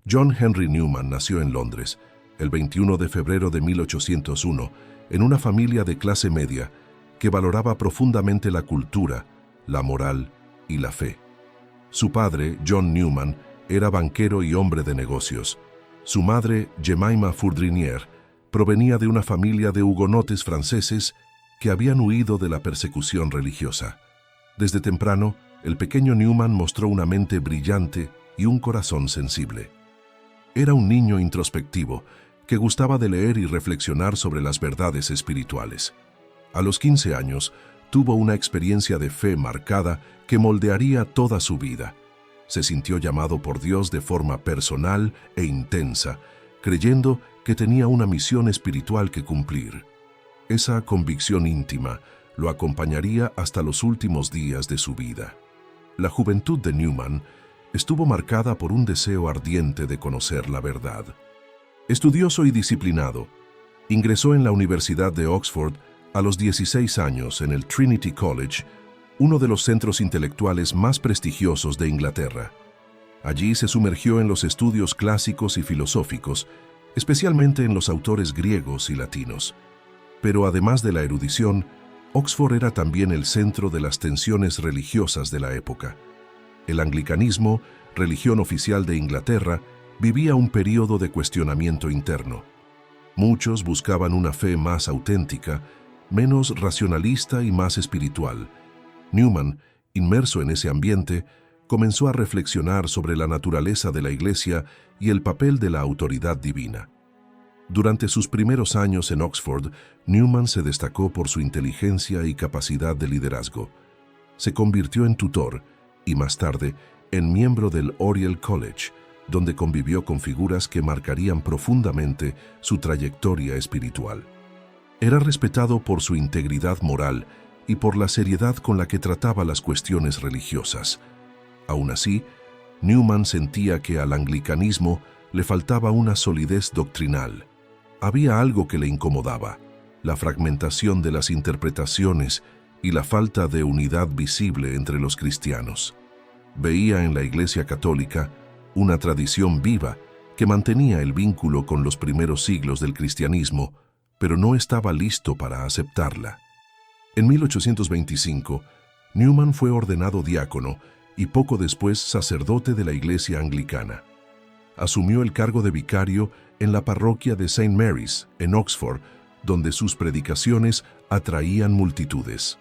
John Henry Newman nació en Londres el 21 de febrero de 1801 en una familia de clase media que valoraba profundamente la cultura, la moral y la fe. Su padre, John Newman, era banquero y hombre de negocios. Su madre, Jemima Fourdrinier, provenía de una familia de hugonotes franceses que habían huido de la persecución religiosa. Desde temprano, el pequeño Newman mostró una mente brillante y un corazón sensible. Era un niño introspectivo que gustaba de leer y reflexionar sobre las verdades espirituales. A los 15 años, tuvo una experiencia de fe marcada que moldearía toda su vida. Se sintió llamado por Dios de forma personal e intensa, creyendo que tenía una misión espiritual que cumplir. Esa convicción íntima lo acompañaría hasta los últimos días de su vida. La juventud de Newman estuvo marcada por un deseo ardiente de conocer la verdad. Estudioso y disciplinado, ingresó en la Universidad de Oxford a los 16 años en el Trinity College, uno de los centros intelectuales más prestigiosos de Inglaterra. Allí se sumergió en los estudios clásicos y filosóficos, especialmente en los autores griegos y latinos. Pero además de la erudición, Oxford era también el centro de las tensiones religiosas de la época. El anglicanismo, religión oficial de Inglaterra, vivía un período de cuestionamiento interno. Muchos buscaban una fe más auténtica, menos racionalista y más espiritual. Newman, inmerso en ese ambiente, comenzó a reflexionar sobre la naturaleza de la Iglesia y el papel de la autoridad divina. Durante sus primeros años en Oxford, Newman se destacó por su inteligencia y capacidad de liderazgo. Se convirtió en tutor y más tarde en miembro del Oriel College, donde convivió con figuras que marcarían profundamente su trayectoria espiritual. Era respetado por su integridad moral y por la seriedad con la que trataba las cuestiones religiosas. Aún así, Newman sentía que al anglicanismo le faltaba una solidez doctrinal. Había algo que le incomodaba: la fragmentación de las interpretaciones y la falta de unidad visible entre los cristianos. Veía en la Iglesia Católica una tradición viva que mantenía el vínculo con los primeros siglos del cristianismo, pero no estaba listo para aceptarla. En 1825, Newman fue ordenado diácono y poco después sacerdote de la Iglesia anglicana. Asumió el cargo de vicario en la parroquia de St. Mary's, en Oxford, donde sus predicaciones atraían multitudes.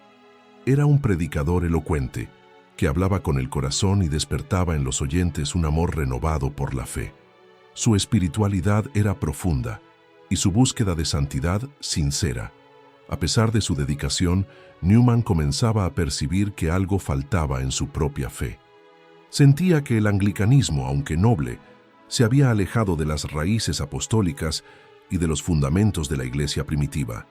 Era un predicador elocuente, que hablaba con el corazón y despertaba en los oyentes un amor renovado por la fe. Su espiritualidad era profunda y su búsqueda de santidad sincera. A pesar de su dedicación, Newman comenzaba a percibir que algo faltaba en su propia fe. Sentía que el anglicanismo, aunque noble, se había alejado de las raíces apostólicas y de los fundamentos de la Iglesia primitiva.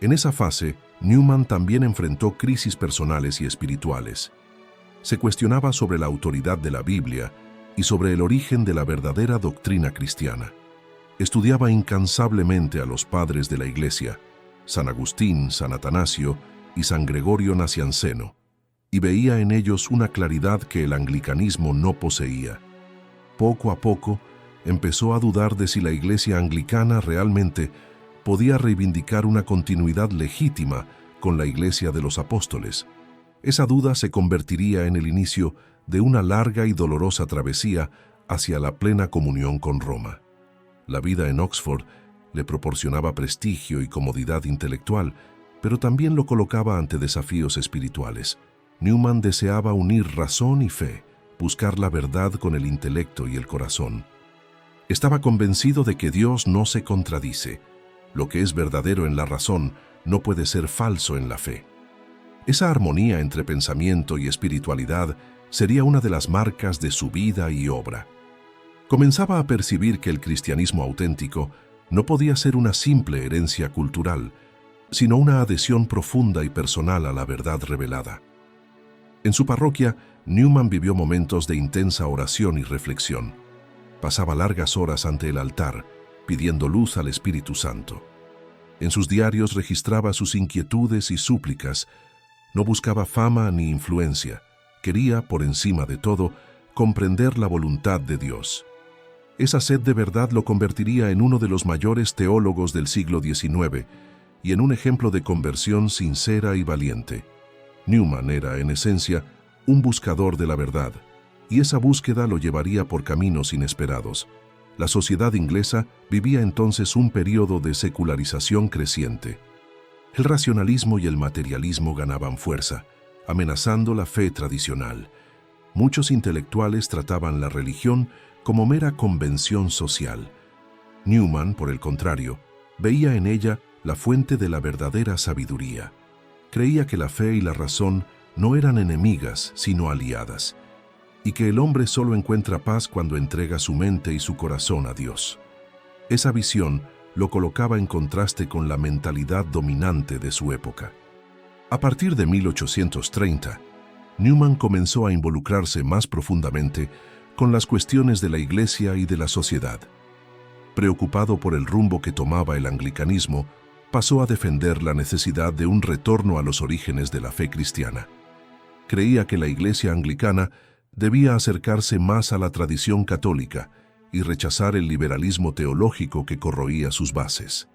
En esa fase, Newman también enfrentó crisis personales y espirituales. Se cuestionaba sobre la autoridad de la Biblia y sobre el origen de la verdadera doctrina cristiana. Estudiaba incansablemente a los padres de la Iglesia, San Agustín, San Atanasio y San Gregorio Nacianceno, y veía en ellos una claridad que el anglicanismo no poseía. Poco a poco, empezó a dudar de si la Iglesia anglicana realmente podía reivindicar una continuidad legítima con la Iglesia de los Apóstoles. Esa duda se convertiría en el inicio de una larga y dolorosa travesía hacia la plena comunión con Roma. La vida en Oxford le proporcionaba prestigio y comodidad intelectual, pero también lo colocaba ante desafíos espirituales. Newman deseaba unir razón y fe, buscar la verdad con el intelecto y el corazón. Estaba convencido de que Dios no se contradice. Lo que es verdadero en la razón no puede ser falso en la fe. Esa armonía entre pensamiento y espiritualidad sería una de las marcas de su vida y obra. Comenzaba a percibir que el cristianismo auténtico no podía ser una simple herencia cultural, sino una adhesión profunda y personal a la verdad revelada. En su parroquia, Newman vivió momentos de intensa oración y reflexión. Pasaba largas horas ante el altar, pidiendo luz al Espíritu Santo. En sus diarios registraba sus inquietudes y súplicas. No buscaba fama ni influencia. Quería, por encima de todo, comprender la voluntad de Dios. Esa sed de verdad lo convertiría en uno de los mayores teólogos del siglo XIX y en un ejemplo de conversión sincera y valiente. Newman era, en esencia, un buscador de la verdad, y esa búsqueda lo llevaría por caminos inesperados. La sociedad inglesa vivía entonces un período de secularización creciente. El racionalismo y el materialismo ganaban fuerza, amenazando la fe tradicional. Muchos intelectuales trataban la religión como mera convención social. Newman, por el contrario, veía en ella la fuente de la verdadera sabiduría. Creía que la fe y la razón no eran enemigas, sino aliadas, y que el hombre solo encuentra paz cuando entrega su mente y su corazón a Dios. Esa visión lo colocaba en contraste con la mentalidad dominante de su época. A partir de 1830, Newman comenzó a involucrarse más profundamente con las cuestiones de la Iglesia y de la sociedad. Preocupado por el rumbo que tomaba el anglicanismo, pasó a defender la necesidad de un retorno a los orígenes de la fe cristiana. Creía que la Iglesia anglicana debía acercarse más a la tradición católica y rechazar el liberalismo teológico que corroía sus bases.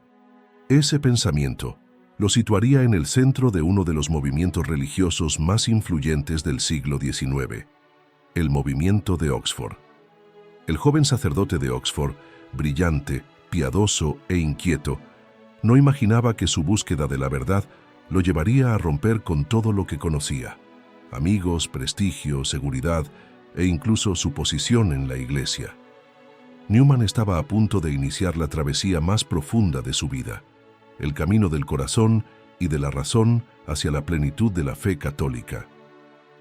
Ese pensamiento lo situaría en el centro de uno de los movimientos religiosos más influyentes del siglo XIX, el movimiento de Oxford. El joven sacerdote de Oxford, brillante, piadoso e inquieto, no imaginaba que su búsqueda de la verdad lo llevaría a romper con todo lo que conocía: amigos, prestigio, seguridad e incluso su posición en la Iglesia. Newman estaba a punto de iniciar la travesía más profunda de su vida, el camino del corazón y de la razón hacia la plenitud de la fe católica.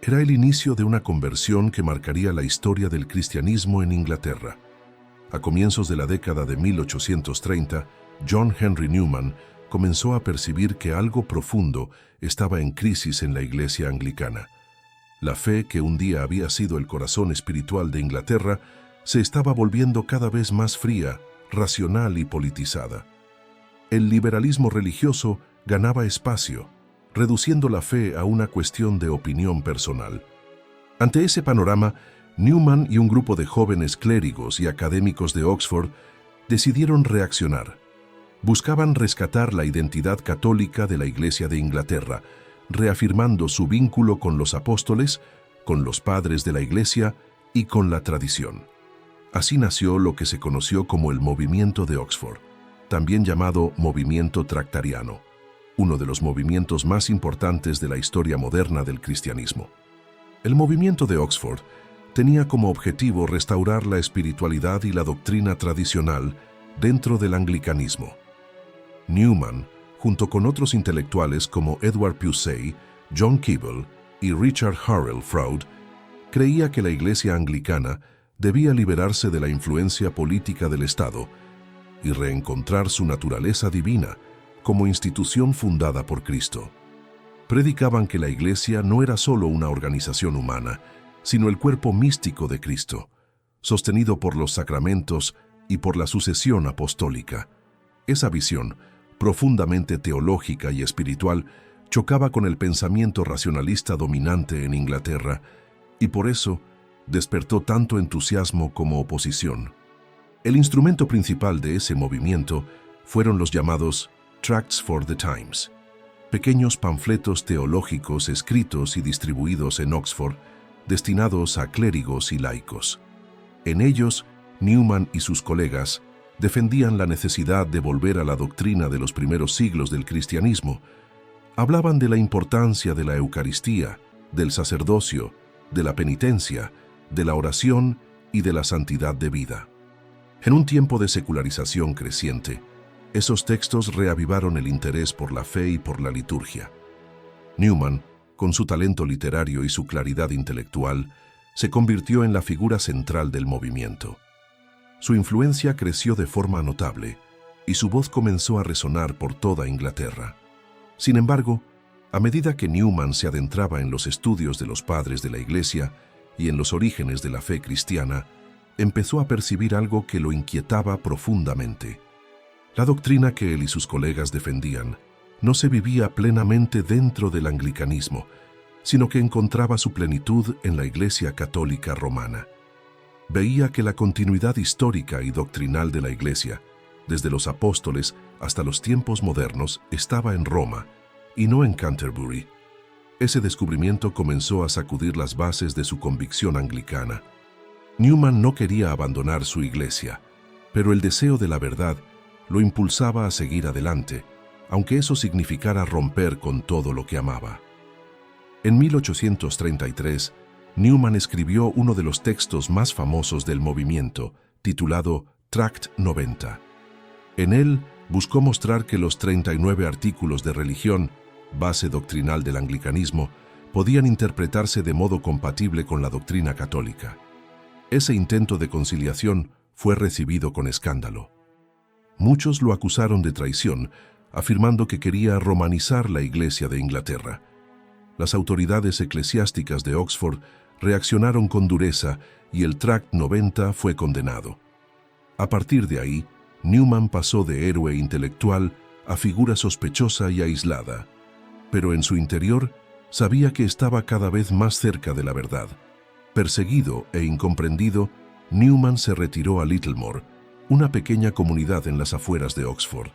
Era el inicio de una conversión que marcaría la historia del cristianismo en Inglaterra. A comienzos de la década de 1830, John Henry Newman comenzó a percibir que algo profundo estaba en crisis en la Iglesia anglicana. La fe, que un día había sido el corazón espiritual de Inglaterra, se estaba volviendo cada vez más fría, racional y politizada. El liberalismo religioso ganaba espacio, reduciendo la fe a una cuestión de opinión personal. Ante ese panorama, Newman y un grupo de jóvenes clérigos y académicos de Oxford decidieron reaccionar. Buscaban rescatar la identidad católica de la Iglesia de Inglaterra, reafirmando su vínculo con los apóstoles, con los padres de la Iglesia y con la tradición. Así nació lo que se conoció como el Movimiento de Oxford, también llamado Movimiento Tractariano, uno de los movimientos más importantes de la historia moderna del cristianismo. El Movimiento de Oxford tenía como objetivo restaurar la espiritualidad y la doctrina tradicional dentro del anglicanismo. Newman, junto con otros intelectuales como Edward Pusey, John Keble y Richard Hurrell Froude, creía que la Iglesia anglicana debía liberarse de la influencia política del Estado y reencontrar su naturaleza divina como institución fundada por Cristo. Predicaban que la Iglesia no era solo una organización humana, sino el cuerpo místico de Cristo, sostenido por los sacramentos y por la sucesión apostólica. Esa visión, profundamente teológica y espiritual, chocaba con el pensamiento racionalista dominante en Inglaterra y por eso despertó tanto entusiasmo como oposición. El instrumento principal de ese movimiento fueron los llamados Tracts for the Times, pequeños panfletos teológicos escritos y distribuidos en Oxford, destinados a clérigos y laicos. En ellos, Newman y sus colegas defendían la necesidad de volver a la doctrina de los primeros siglos del cristianismo. Hablaban de la importancia de la Eucaristía, del sacerdocio, de la penitencia, de la oración y de la santidad de vida. En un tiempo de secularización creciente, esos textos reavivaron el interés por la fe y por la liturgia. Newman, con su talento literario y su claridad intelectual, se convirtió en la figura central del movimiento. Su influencia creció de forma notable y su voz comenzó a resonar por toda Inglaterra. Sin embargo, a medida que Newman se adentraba en los estudios de los padres de la Iglesia y en los orígenes de la fe cristiana, empezó a percibir algo que lo inquietaba profundamente. La doctrina que él y sus colegas defendían no se vivía plenamente dentro del anglicanismo, sino que encontraba su plenitud en la Iglesia Católica Romana. Veía que la continuidad histórica y doctrinal de la Iglesia, desde los apóstoles hasta los tiempos modernos, estaba en Roma y no en Canterbury. Ese descubrimiento comenzó a sacudir las bases de su convicción anglicana. Newman no quería abandonar su iglesia, pero el deseo de la verdad lo impulsaba a seguir adelante, aunque eso significara romper con todo lo que amaba. En 1833, Newman escribió uno de los textos más famosos del movimiento, titulado Tract 90. En él buscó mostrar que los 39 artículos de religión, base doctrinal del anglicanismo, podían interpretarse de modo compatible con la doctrina católica. Ese intento de conciliación fue recibido con escándalo. Muchos lo acusaron de traición, afirmando que quería romanizar la Iglesia de Inglaterra. Las autoridades eclesiásticas de Oxford reaccionaron con dureza y el Tract 90 fue condenado. A partir de ahí, Newman pasó de héroe intelectual a figura sospechosa y aislada, pero en su interior sabía que estaba cada vez más cerca de la verdad. Perseguido e incomprendido, Newman se retiró a Littlemore, una pequeña comunidad en las afueras de Oxford.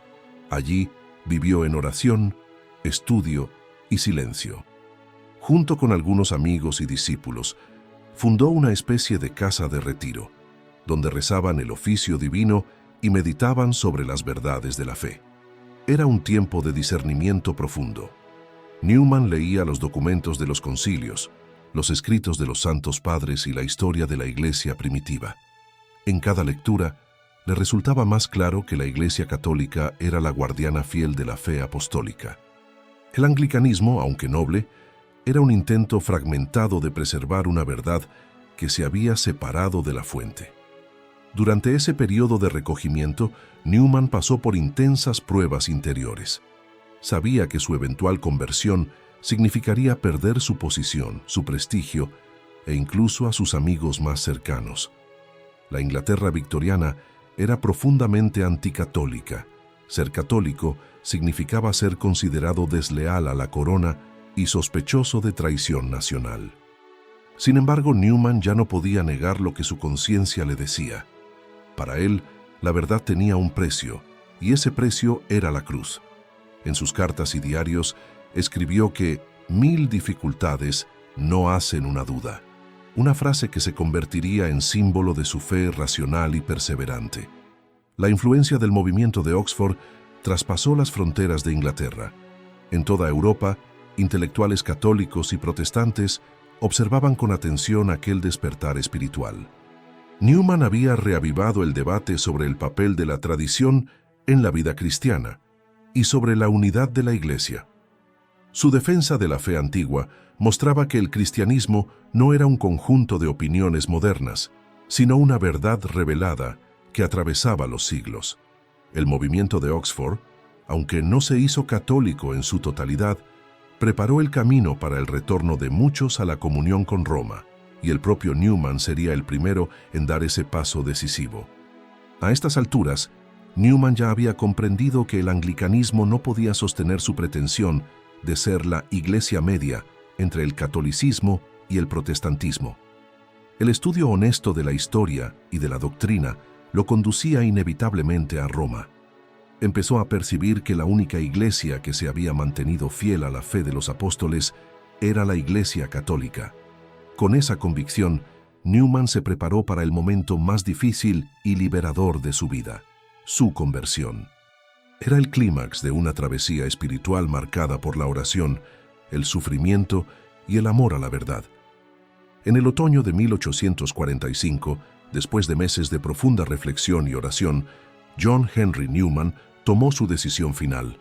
Allí vivió en oración, estudio y silencio. Junto con algunos amigos y discípulos, fundó una especie de casa de retiro, donde rezaban el oficio divino y meditaban sobre las verdades de la fe. Era un tiempo de discernimiento profundo. Newman leía los documentos de los concilios, los escritos de los santos padres y la historia de la Iglesia primitiva. En cada lectura, le resultaba más claro que la Iglesia católica era la guardiana fiel de la fe apostólica. El anglicanismo, aunque noble, era un intento fragmentado de preservar una verdad que se había separado de la fuente. Durante ese periodo de recogimiento, Newman pasó por intensas pruebas interiores. Sabía que su eventual conversión significaría perder su posición, su prestigio e incluso a sus amigos más cercanos. La Inglaterra victoriana era profundamente anticatólica. Ser católico significaba ser considerado desleal a la corona y sospechoso de traición nacional. Sin embargo, Newman ya no podía negar lo que su conciencia le decía. Para él, la verdad tenía un precio, y ese precio era la cruz. En sus cartas y diarios, escribió que 1000 dificultades no hacen una duda, una frase que se convertiría en símbolo de su fe racional y perseverante. La influencia del movimiento de Oxford traspasó las fronteras de Inglaterra. En toda Europa, intelectuales católicos y protestantes observaban con atención aquel despertar espiritual. Newman había reavivado el debate sobre el papel de la tradición en la vida cristiana y sobre la unidad de la Iglesia. Su defensa de la fe antigua mostraba que el cristianismo no era un conjunto de opiniones modernas, sino una verdad revelada que atravesaba los siglos. El movimiento de Oxford, aunque no se hizo católico en su totalidad, preparó el camino para el retorno de muchos a la comunión con Roma, y el propio Newman sería el primero en dar ese paso decisivo. A estas alturas, Newman ya había comprendido que el anglicanismo no podía sostener su pretensión de ser la iglesia media entre el catolicismo y el protestantismo. El estudio honesto de la historia y de la doctrina lo conducía inevitablemente a Roma. Empezó a percibir que la única iglesia que se había mantenido fiel a la fe de los apóstoles era la Iglesia católica. Con esa convicción, Newman se preparó para el momento más difícil y liberador de su vida, su conversión. Era el clímax de una travesía espiritual marcada por la oración, el sufrimiento y el amor a la verdad. En el otoño de 1845, después de meses de profunda reflexión y oración, John Henry Newman tomó su decisión final.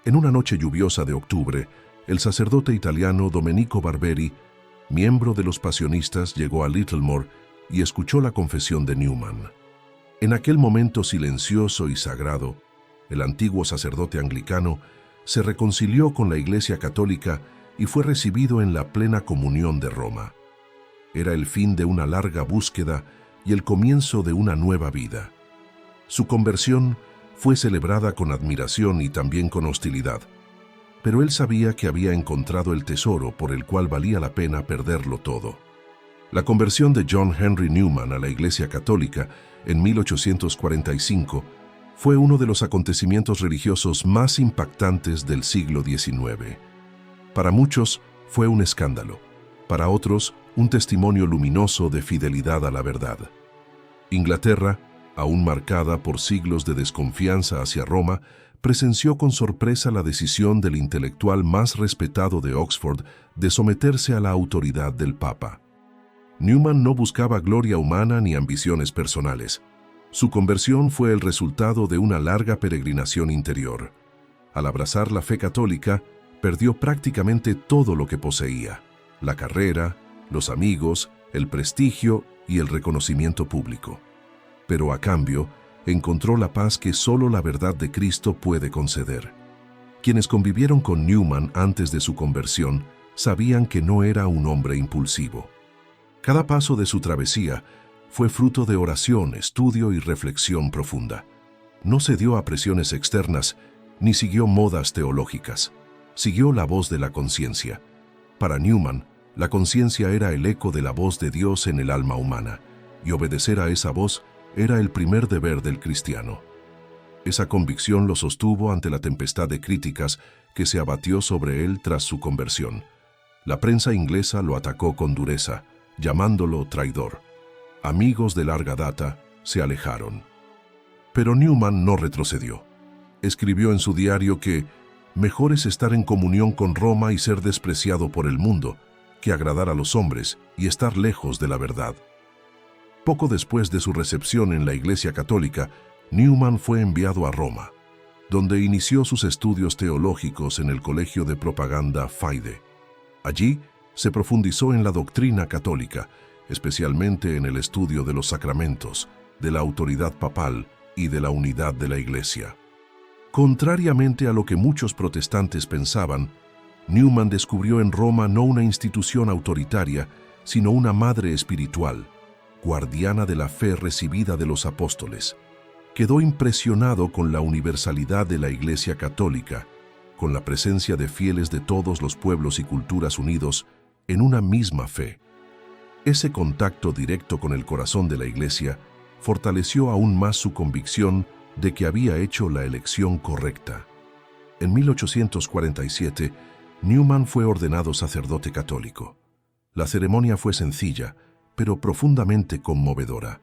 En una noche lluviosa de octubre, el sacerdote italiano Domenico Barberi, miembro de los pasionistas, llegó a Littlemore y escuchó la confesión de Newman. En aquel momento silencioso y sagrado, el antiguo sacerdote anglicano se reconcilió con la Iglesia católica y fue recibido en la plena comunión de Roma. Era el fin de una larga búsqueda y el comienzo de una nueva vida. Su conversión fue celebrada con admiración y también con hostilidad, pero él sabía que había encontrado el tesoro por el cual valía la pena perderlo todo. La conversión de John Henry Newman a la Iglesia Católica en 1845 fue uno de los acontecimientos religiosos más impactantes del siglo XIX. Para muchos fue un escándalo, para otros un testimonio luminoso de fidelidad a la verdad. Inglaterra, aún marcada por siglos de desconfianza hacia Roma, presenció con sorpresa la decisión del intelectual más respetado de Oxford de someterse a la autoridad del Papa. Newman no buscaba gloria humana ni ambiciones personales. Su conversión fue el resultado de una larga peregrinación interior. Al abrazar la fe católica, perdió prácticamente todo lo que poseía: la carrera, los amigos, el prestigio y el reconocimiento público. Pero a cambio, encontró la paz que solo la verdad de Cristo puede conceder. Quienes convivieron con Newman antes de su conversión sabían que no era un hombre impulsivo. Cada paso de su travesía fue fruto de oración, estudio y reflexión profunda. No cedió a presiones externas ni siguió modas teológicas. Siguió la voz de la conciencia. Para Newman, la conciencia era el eco de la voz de Dios en el alma humana, y obedecer a esa voz era el primer deber del cristiano. Esa convicción lo sostuvo ante la tempestad de críticas que se abatió sobre él tras su conversión. La prensa inglesa lo atacó con dureza, llamándolo traidor. Amigos de larga data se alejaron. Pero Newman no retrocedió. Escribió en su diario que mejor es estar en comunión con Roma y ser despreciado por el mundo, que agradar a los hombres y estar lejos de la verdad. Poco después de su recepción en la Iglesia Católica, Newman fue enviado a Roma, donde inició sus estudios teológicos en el Colegio de Propaganda Fide. Allí se profundizó en la doctrina católica, especialmente en el estudio de los sacramentos, de la autoridad papal y de la unidad de la Iglesia. Contrariamente a lo que muchos protestantes pensaban, Newman descubrió en Roma no una institución autoritaria, sino una madre espiritual, guardiana de la fe recibida de los apóstoles. Quedó impresionado con la universalidad de la Iglesia Católica, con la presencia de fieles de todos los pueblos y culturas unidos en una misma fe. Ese contacto directo con el corazón de la Iglesia fortaleció aún más su convicción de que había hecho la elección correcta. En 1847, Newman fue ordenado sacerdote católico. La ceremonia fue sencilla, pero profundamente conmovedora.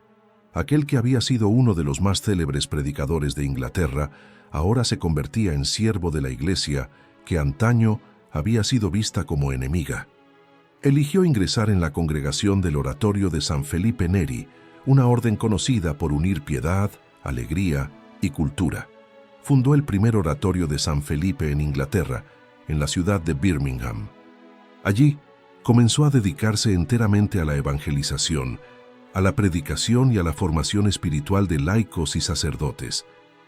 Aquel que había sido uno de los más célebres predicadores de Inglaterra, ahora se convertía en siervo de la Iglesia, que antaño había sido vista como enemiga. Eligió ingresar en la congregación del Oratorio de San Felipe Neri, una orden conocida por unir piedad, alegría y cultura. Fundó el primer oratorio de San Felipe en Inglaterra, en la ciudad de Birmingham. Allí comenzó a dedicarse enteramente a la evangelización, a la predicación y a la formación espiritual de laicos y sacerdotes.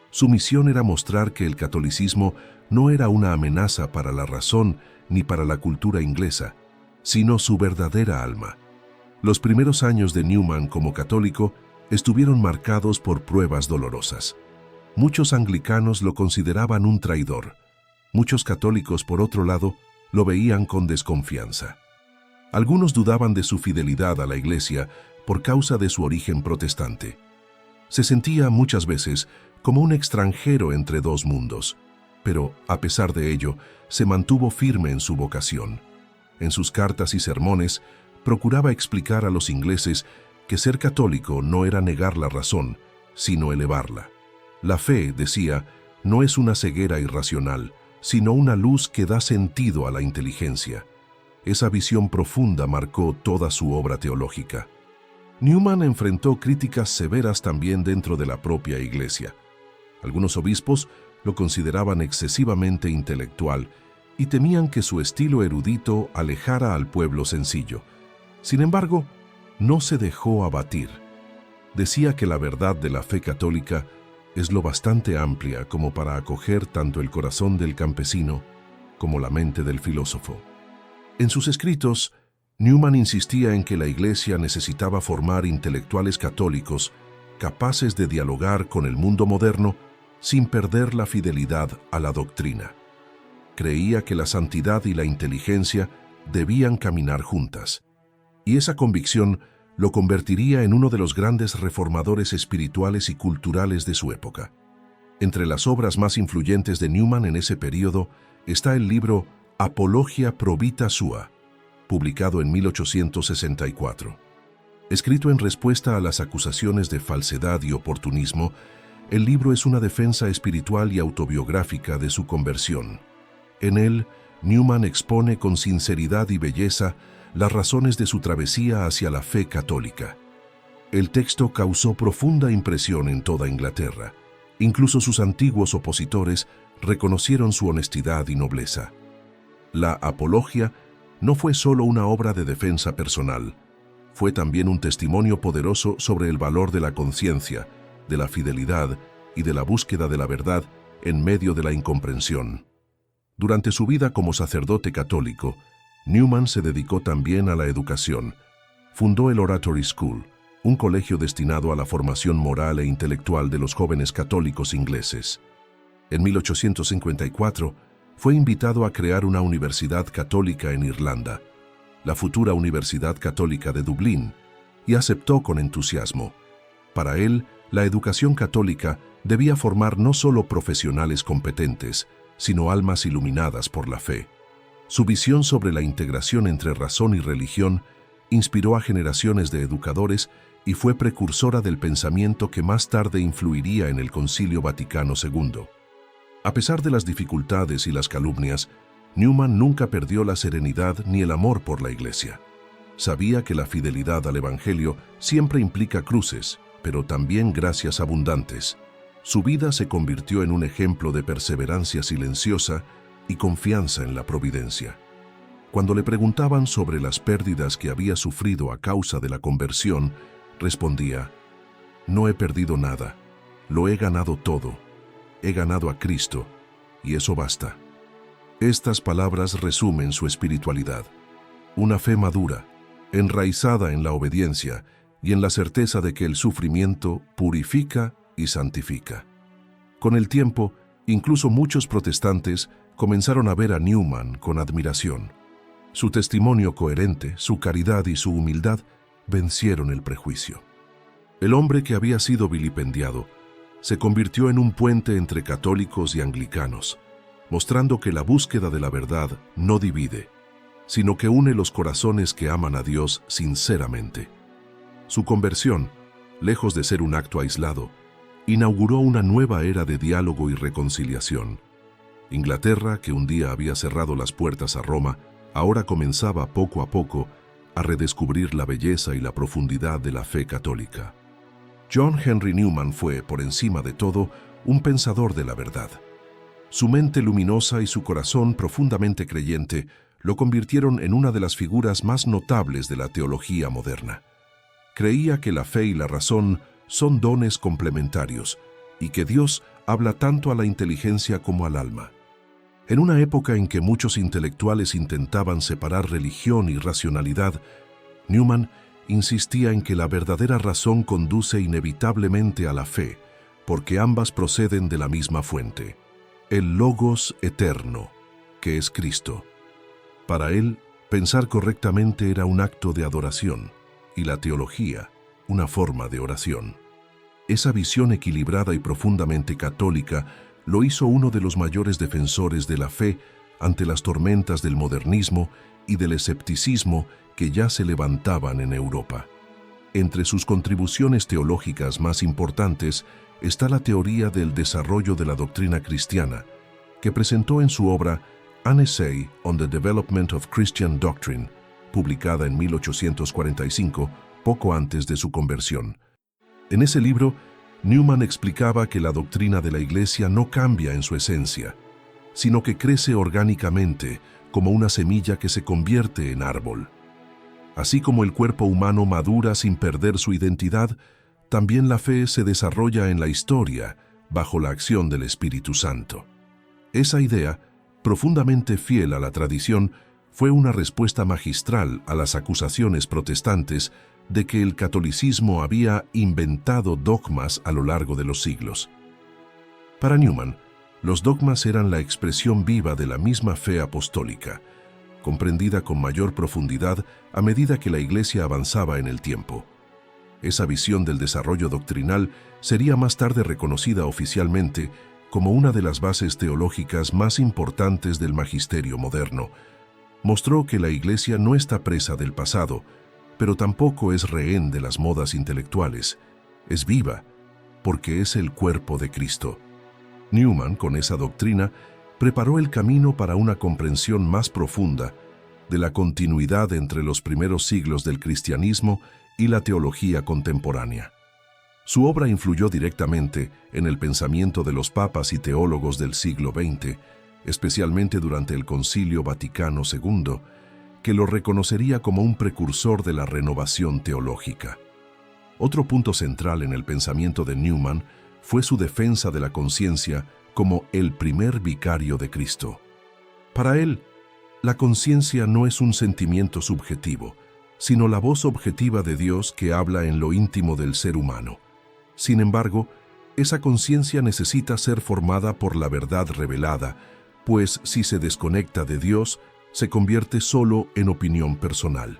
Su misión era mostrar que el catolicismo no era una amenaza para la razón ni para la cultura inglesa, sino su verdadera alma. Los primeros años de Newman como católico estuvieron marcados por pruebas dolorosas. Muchos anglicanos lo consideraban un traidor. Muchos católicos, por otro lado, lo veían con desconfianza. Algunos dudaban de su fidelidad a la Iglesia por causa de su origen protestante. Se sentía muchas veces como un extranjero entre dos mundos, pero, a pesar de ello, se mantuvo firme en su vocación. En sus cartas y sermones, procuraba explicar a los ingleses que ser católico no era negar la razón, sino elevarla. La fe, decía, no es una ceguera irracional, sino una luz que da sentido a la inteligencia. Esa visión profunda marcó toda su obra teológica. Newman enfrentó críticas severas también dentro de la propia Iglesia. Algunos obispos lo consideraban excesivamente intelectual y temían que su estilo erudito alejara al pueblo sencillo. Sin embargo, no se dejó abatir. Decía que la verdad de la fe católica es lo bastante amplia como para acoger tanto el corazón del campesino como la mente del filósofo. En sus escritos, Newman insistía en que la Iglesia necesitaba formar intelectuales católicos capaces de dialogar con el mundo moderno sin perder la fidelidad a la doctrina. Creía que la santidad y la inteligencia debían caminar juntas. y esa convicción lo convertiría en uno de los grandes reformadores espirituales y culturales de su época. Entre las obras más influyentes de Newman en ese período está el libro Apologia pro vita sua, publicado en 1864. Escrito en respuesta a las acusaciones de falsedad y oportunismo, el libro es una defensa espiritual y autobiográfica de su conversión. En él, Newman expone con sinceridad y belleza las razones de su travesía hacia la fe católica. El texto causó profunda impresión en toda Inglaterra. Incluso sus antiguos opositores reconocieron su honestidad y nobleza. La Apología no fue solo una obra de defensa personal, fue también un testimonio poderoso sobre el valor de la conciencia, de la fidelidad y de la búsqueda de la verdad en medio de la incomprensión. Durante su vida como sacerdote católico, Newman se dedicó también a la educación. Fundó el Oratory School, un colegio destinado a la formación moral e intelectual de los jóvenes católicos ingleses. En 1854, fue invitado a crear una universidad católica en Irlanda, la futura Universidad Católica de Dublín, y aceptó con entusiasmo. Para él, la educación católica debía formar no solo profesionales competentes, sino almas iluminadas por la fe. Su visión sobre la integración entre razón y religión inspiró a generaciones de educadores y fue precursora del pensamiento que más tarde influiría en el Concilio Vaticano II. A pesar de las dificultades y las calumnias, Newman nunca perdió la serenidad ni el amor por la Iglesia. Sabía que la fidelidad al Evangelio siempre implica cruces, pero también gracias abundantes. Su vida se convirtió en un ejemplo de perseverancia silenciosa y confianza en la providencia. Cuando le preguntaban sobre las pérdidas que había sufrido a causa de la conversión, respondía: «No he perdido nada, lo he ganado todo, he ganado a Cristo, y eso basta». Estas palabras resumen su espiritualidad. Una fe madura, enraizada en la obediencia y en la certeza de que el sufrimiento purifica y santifica. Con el tiempo, incluso muchos protestantes comenzaron a ver a Newman con admiración. Su testimonio coherente, su caridad y su humildad vencieron el prejuicio. El hombre que había sido vilipendiado se convirtió en un puente entre católicos y anglicanos, mostrando que la búsqueda de la verdad no divide, sino que une los corazones que aman a Dios sinceramente. Su conversión, lejos de ser un acto aislado, inauguró una nueva era de diálogo y reconciliación. Inglaterra, que un día había cerrado las puertas a Roma, ahora comenzaba poco a poco a redescubrir la belleza y la profundidad de la fe católica. John Henry Newman fue, por encima de todo, un pensador de la verdad. Su mente luminosa y su corazón profundamente creyente lo convirtieron en una de las figuras más notables de la teología moderna. Creía que la fe y la razón son dones complementarios y que Dios habla tanto a la inteligencia como al alma. En una época en que muchos intelectuales intentaban separar religión y racionalidad, Newman insistía en que la verdadera razón conduce inevitablemente a la fe, porque ambas proceden de la misma fuente, el Logos eterno, que es Cristo. Para él, pensar correctamente era un acto de adoración, y la teología, una forma de oración. Esa visión equilibrada y profundamente católica lo hizo uno de los mayores defensores de la fe ante las tormentas del modernismo y del escepticismo que ya se levantaban en Europa. Entre sus contribuciones teológicas más importantes está la teoría del desarrollo de la doctrina cristiana, que presentó en su obra An Essay on the Development of Christian Doctrine, publicada en 1845, poco antes de su conversión. En ese libro, Newman explicaba que la doctrina de la Iglesia no cambia en su esencia, sino que crece orgánicamente como una semilla que se convierte en árbol. Así como el cuerpo humano madura sin perder su identidad, también la fe se desarrolla en la historia bajo la acción del Espíritu Santo. Esa idea, profundamente fiel a la tradición, fue una respuesta magistral a las acusaciones protestantes de que el catolicismo había inventado dogmas a lo largo de los siglos. Para Newman, los dogmas eran la expresión viva de la misma fe apostólica, comprendida con mayor profundidad a medida que la Iglesia avanzaba en el tiempo. Esa visión del desarrollo doctrinal sería más tarde reconocida oficialmente como una de las bases teológicas más importantes del magisterio moderno. Mostró que la Iglesia no está presa del pasado, pero tampoco es rehén de las modas intelectuales. Es viva, porque es el cuerpo de Cristo. Newman, con esa doctrina, preparó el camino para una comprensión más profunda de la continuidad entre los primeros siglos del cristianismo y la teología contemporánea. Su obra influyó directamente en el pensamiento de los papas y teólogos del siglo XX, especialmente durante el Concilio Vaticano II, que lo reconocería como un precursor de la renovación teológica. Otro punto central en el pensamiento de Newman fue su defensa de la conciencia como el primer vicario de Cristo. Para él, la conciencia no es un sentimiento subjetivo, sino la voz objetiva de Dios que habla en lo íntimo del ser humano. Sin embargo, esa conciencia necesita ser formada por la verdad revelada, pues si se desconecta de Dios, se convierte solo en opinión personal.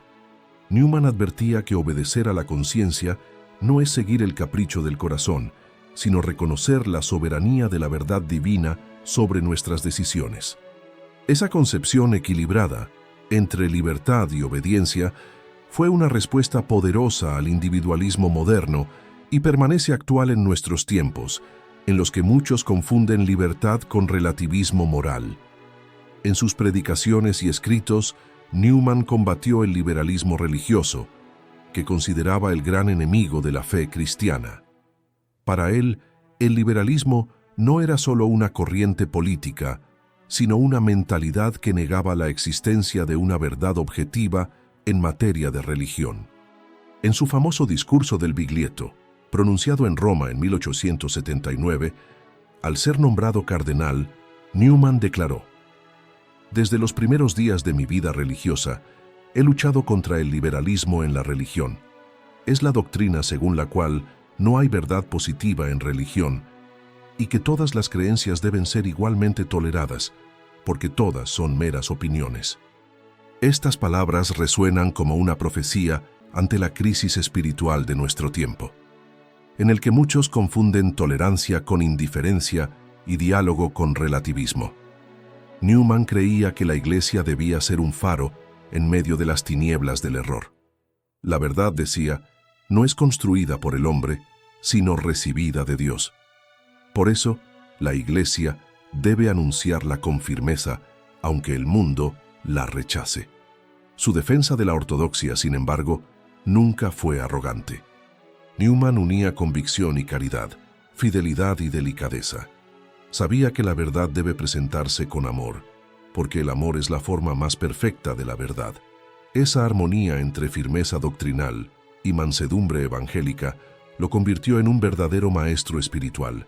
Newman advertía que obedecer a la conciencia no es seguir el capricho del corazón, sino reconocer la soberanía de la verdad divina sobre nuestras decisiones. Esa concepción equilibrada entre libertad y obediencia fue una respuesta poderosa al individualismo moderno y permanece actual en nuestros tiempos, en los que muchos confunden libertad con relativismo moral. En sus predicaciones y escritos, Newman combatió el liberalismo religioso, que consideraba el gran enemigo de la fe cristiana. Para él, el liberalismo no era solo una corriente política, sino una mentalidad que negaba la existencia de una verdad objetiva en materia de religión. En su famoso discurso del Biglietto, pronunciado en Roma en 1879, al ser nombrado cardenal, Newman declaró: «Desde los primeros días de mi vida religiosa, he luchado contra el liberalismo en la religión. Es la doctrina según la cual no hay verdad positiva en religión y que todas las creencias deben ser igualmente toleradas, porque todas son meras opiniones». Estas palabras resuenan como una profecía ante la crisis espiritual de nuestro tiempo, en el que muchos confunden tolerancia con indiferencia y diálogo con relativismo. Newman creía que la Iglesia debía ser un faro en medio de las tinieblas del error. La verdad, decía, no es construida por el hombre, sino recibida de Dios. Por eso, la Iglesia debe anunciarla con firmeza, aunque el mundo la rechace. Su defensa de la ortodoxia, sin embargo, nunca fue arrogante. Newman unía convicción y caridad, fidelidad y delicadeza. Sabía que la verdad debe presentarse con amor, porque el amor es la forma más perfecta de la verdad. Esa armonía entre firmeza doctrinal y mansedumbre evangélica lo convirtió en un verdadero maestro espiritual,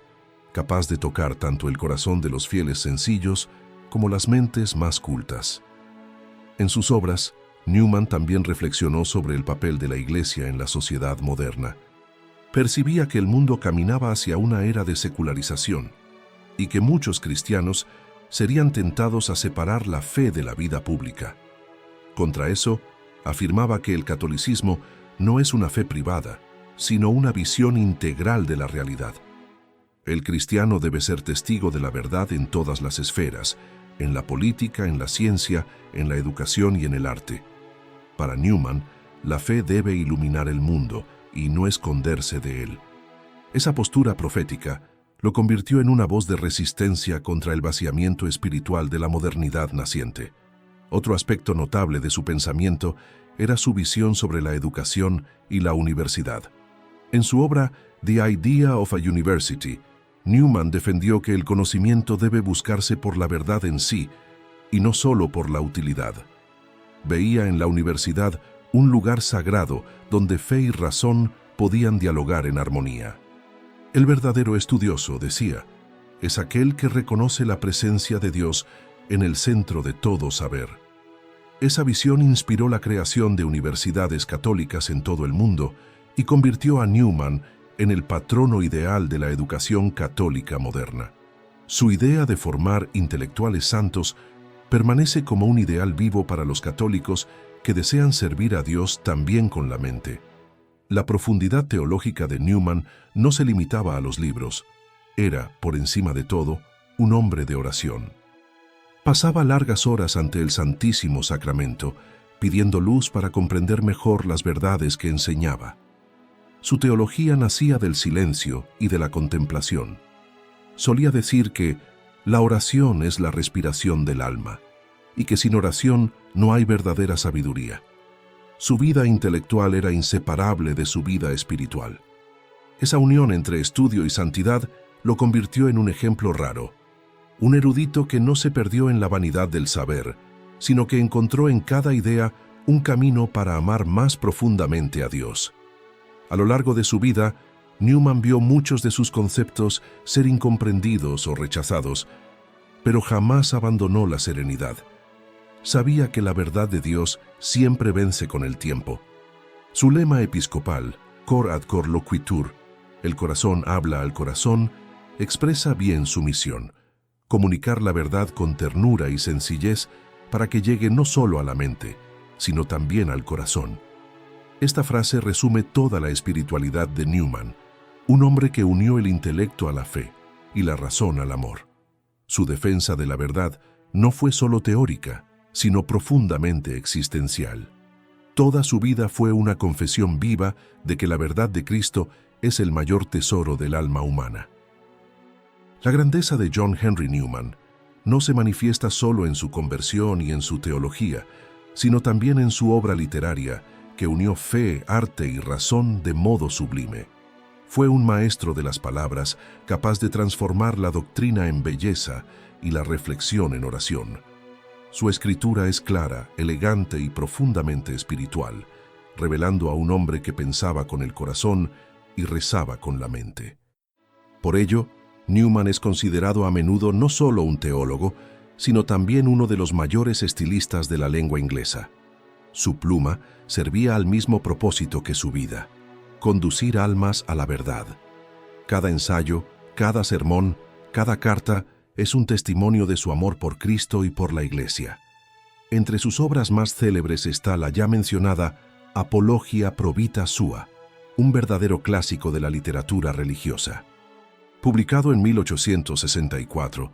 capaz de tocar tanto el corazón de los fieles sencillos como las mentes más cultas. En sus obras, Newman también reflexionó sobre el papel de la Iglesia en la sociedad moderna. Percibía que el mundo caminaba hacia una era de secularización y que muchos cristianos serían tentados a separar la fe de la vida pública. Contra eso, afirmaba que el catolicismo no es una fe privada, sino una visión integral de la realidad. El cristiano debe ser testigo de la verdad en todas las esferas, en la política, en la ciencia, en la educación y en el arte. Para Newman, la fe debe iluminar el mundo y no esconderse de él. Esa postura profética lo convirtió en una voz de resistencia contra el vaciamiento espiritual de la modernidad naciente. Otro aspecto notable de su pensamiento era su visión sobre la educación y la universidad. En su obra The Idea of a University, Newman defendió que el conocimiento debe buscarse por la verdad en sí y no solo por la utilidad. Veía en la universidad un lugar sagrado donde fe y razón podían dialogar en armonía. El verdadero estudioso, decía, es aquel que reconoce la presencia de Dios en el centro de todo saber. Esa visión inspiró la creación de universidades católicas en todo el mundo y convirtió a Newman en el patrono ideal de la educación católica moderna. Su idea de formar intelectuales santos permanece como un ideal vivo para los católicos que desean servir a Dios también con la mente. La profundidad teológica de Newman no se limitaba a los libros. Era, por encima de todo, un hombre de oración. Pasaba largas horas ante el Santísimo Sacramento, pidiendo luz para comprender mejor las verdades que enseñaba. Su teología nacía del silencio y de la contemplación. Solía decir que la oración es la respiración del alma, y que sin oración no hay verdadera sabiduría. Su vida intelectual era inseparable de su vida espiritual. Esa unión entre estudio y santidad lo convirtió en un ejemplo raro, un erudito que no se perdió en la vanidad del saber, sino que encontró en cada idea un camino para amar más profundamente a Dios. A lo largo de su vida, Newman vio muchos de sus conceptos ser incomprendidos o rechazados, pero jamás abandonó la serenidad. Sabía que la verdad de Dios siempre vence con el tiempo. Su lema episcopal, Cor ad cor loquitur, el corazón habla al corazón, expresa bien su misión: comunicar la verdad con ternura y sencillez para que llegue no solo a la mente, sino también al corazón. Esta frase resume toda la espiritualidad de Newman, un hombre que unió el intelecto a la fe y la razón al amor. Su defensa de la verdad no fue solo teórica, sino profundamente existencial. Toda su vida fue una confesión viva de que la verdad de Cristo es el mayor tesoro del alma humana. La grandeza de John Henry Newman no se manifiesta solo en su conversión y en su teología, sino también en su obra literaria, que unió fe, arte y razón de modo sublime. Fue un maestro de las palabras, capaz de transformar la doctrina en belleza y la reflexión en oración. Su escritura es clara, elegante y profundamente espiritual, revelando a un hombre que pensaba con el corazón y rezaba con la mente. Por ello, Newman es considerado a menudo no solo un teólogo, sino también uno de los mayores estilistas de la lengua inglesa. Su pluma servía al mismo propósito que su vida: conducir almas a la verdad. Cada ensayo, cada sermón, cada carta es un testimonio de su amor por Cristo y por la Iglesia. Entre sus obras más célebres está la ya mencionada Apologia pro vita sua, un verdadero clásico de la literatura religiosa. Publicado en 1864,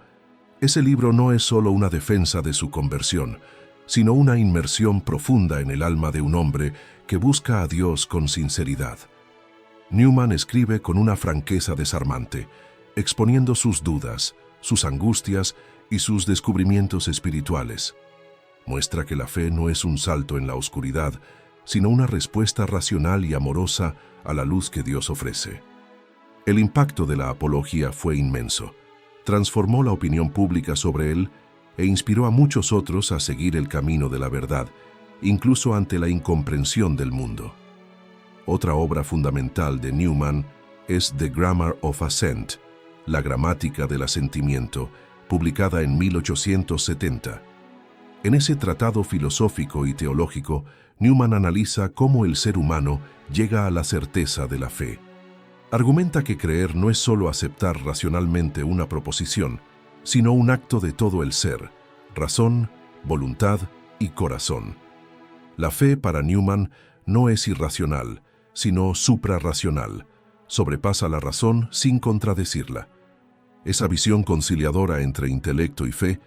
ese libro no es solo una defensa de su conversión, sino una inmersión profunda en el alma de un hombre que busca a Dios con sinceridad. Newman escribe con una franqueza desarmante, exponiendo sus dudas, sus angustias y sus descubrimientos espirituales. Muestra que la fe no es un salto en la oscuridad, sino una respuesta racional y amorosa a la luz que Dios ofrece. El impacto de la apología fue inmenso. Transformó la opinión pública sobre él e inspiró a muchos otros a seguir el camino de la verdad, incluso ante la incomprensión del mundo. Otra obra fundamental de Newman es The Grammar of Assent, la gramática del asentimiento, publicada en 1870. En ese tratado filosófico y teológico, Newman analiza cómo el ser humano llega a la certeza de la fe. Argumenta que creer no es solo aceptar racionalmente una proposición, sino un acto de todo el ser: razón, voluntad y corazón. La fe para Newman no es irracional, sino suprarracional. Sobrepasa la razón sin contradecirla. Esa visión conciliadora entre intelecto y fe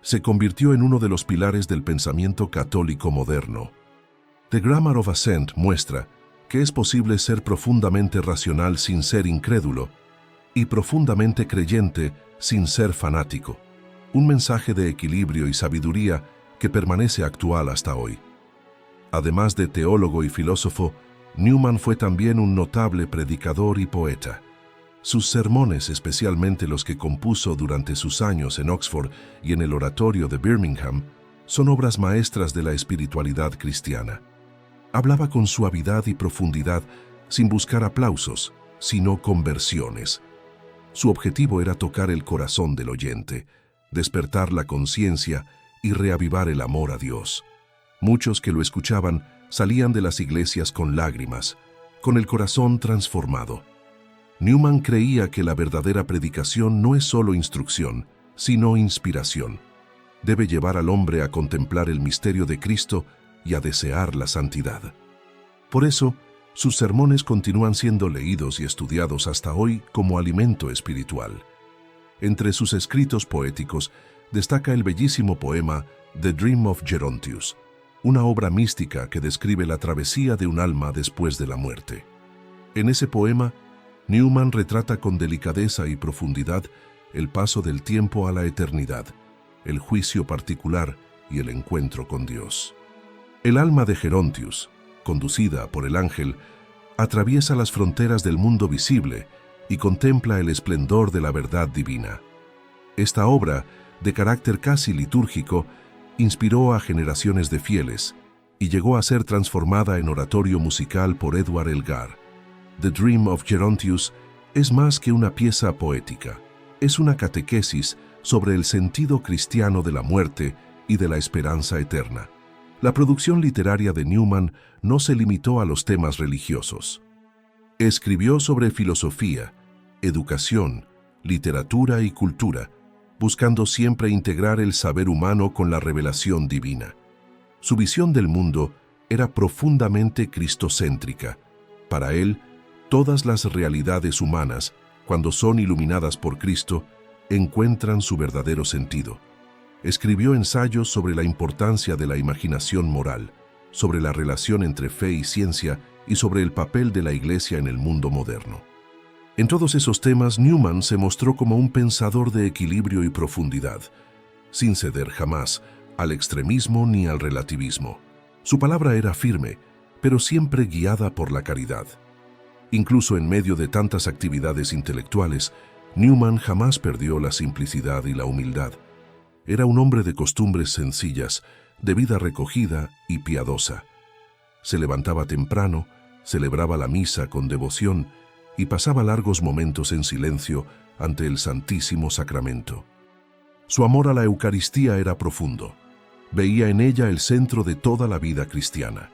se convirtió en uno de los pilares del pensamiento católico moderno. The Grammar of Assent muestra que es posible ser profundamente racional sin ser incrédulo y profundamente creyente sin ser fanático. Un mensaje de equilibrio y sabiduría que permanece actual hasta hoy. Además de teólogo y filósofo, Newman fue también un notable predicador y poeta. Sus sermones, especialmente los que compuso durante sus años en Oxford y en el oratorio de Birmingham, son obras maestras de la espiritualidad cristiana. Hablaba con suavidad y profundidad, sin buscar aplausos, sino conversiones. Su objetivo era tocar el corazón del oyente, despertar la conciencia y reavivar el amor a Dios. Muchos que lo escuchaban salían de las iglesias con lágrimas, con el corazón transformado. Newman creía que la verdadera predicación no es solo instrucción, sino inspiración. debe llevar al hombre a contemplar el misterio de Cristo y a desear la santidad. Por eso, sus sermones continúan siendo leídos y estudiados hasta hoy como alimento espiritual. Entre sus escritos poéticos destaca el bellísimo poema The Dream of Gerontius, una obra mística que describe la travesía de un alma después de la muerte. En ese poema, Newman retrata con delicadeza y profundidad el paso del tiempo a la eternidad, el juicio particular y el encuentro con Dios. El alma de Gerontius, conducida por el ángel, atraviesa las fronteras del mundo visible y contempla el esplendor de la verdad divina. Esta obra, de carácter casi litúrgico, inspiró a generaciones de fieles y llegó a ser transformada en oratorio musical por Edward Elgar. The Dream of Gerontius es más que una pieza poética, es una catequesis sobre el sentido cristiano de la muerte y de la esperanza eterna. La producción literaria de Newman no se limitó a los temas religiosos. Escribió sobre filosofía, educación, literatura y cultura, buscando siempre integrar el saber humano con la revelación divina. Su visión del mundo era profundamente cristocéntrica. Para él, todas las realidades humanas, cuando son iluminadas por Cristo, encuentran su verdadero sentido. Escribió ensayos sobre la importancia de la imaginación moral, sobre la relación entre fe y ciencia y sobre el papel de la Iglesia en el mundo moderno. En todos esos temas, Newman se mostró como un pensador de equilibrio y profundidad, sin ceder jamás al extremismo ni al relativismo. Su palabra era firme, pero siempre guiada por la caridad. Incluso en medio de tantas actividades intelectuales, Newman jamás perdió la simplicidad y la humildad. Era un hombre de costumbres sencillas, de vida recogida y piadosa. Se levantaba temprano, celebraba la misa con devoción y pasaba largos momentos en silencio ante el Santísimo Sacramento. Su amor a la Eucaristía era profundo. Veía en ella el centro de toda la vida cristiana.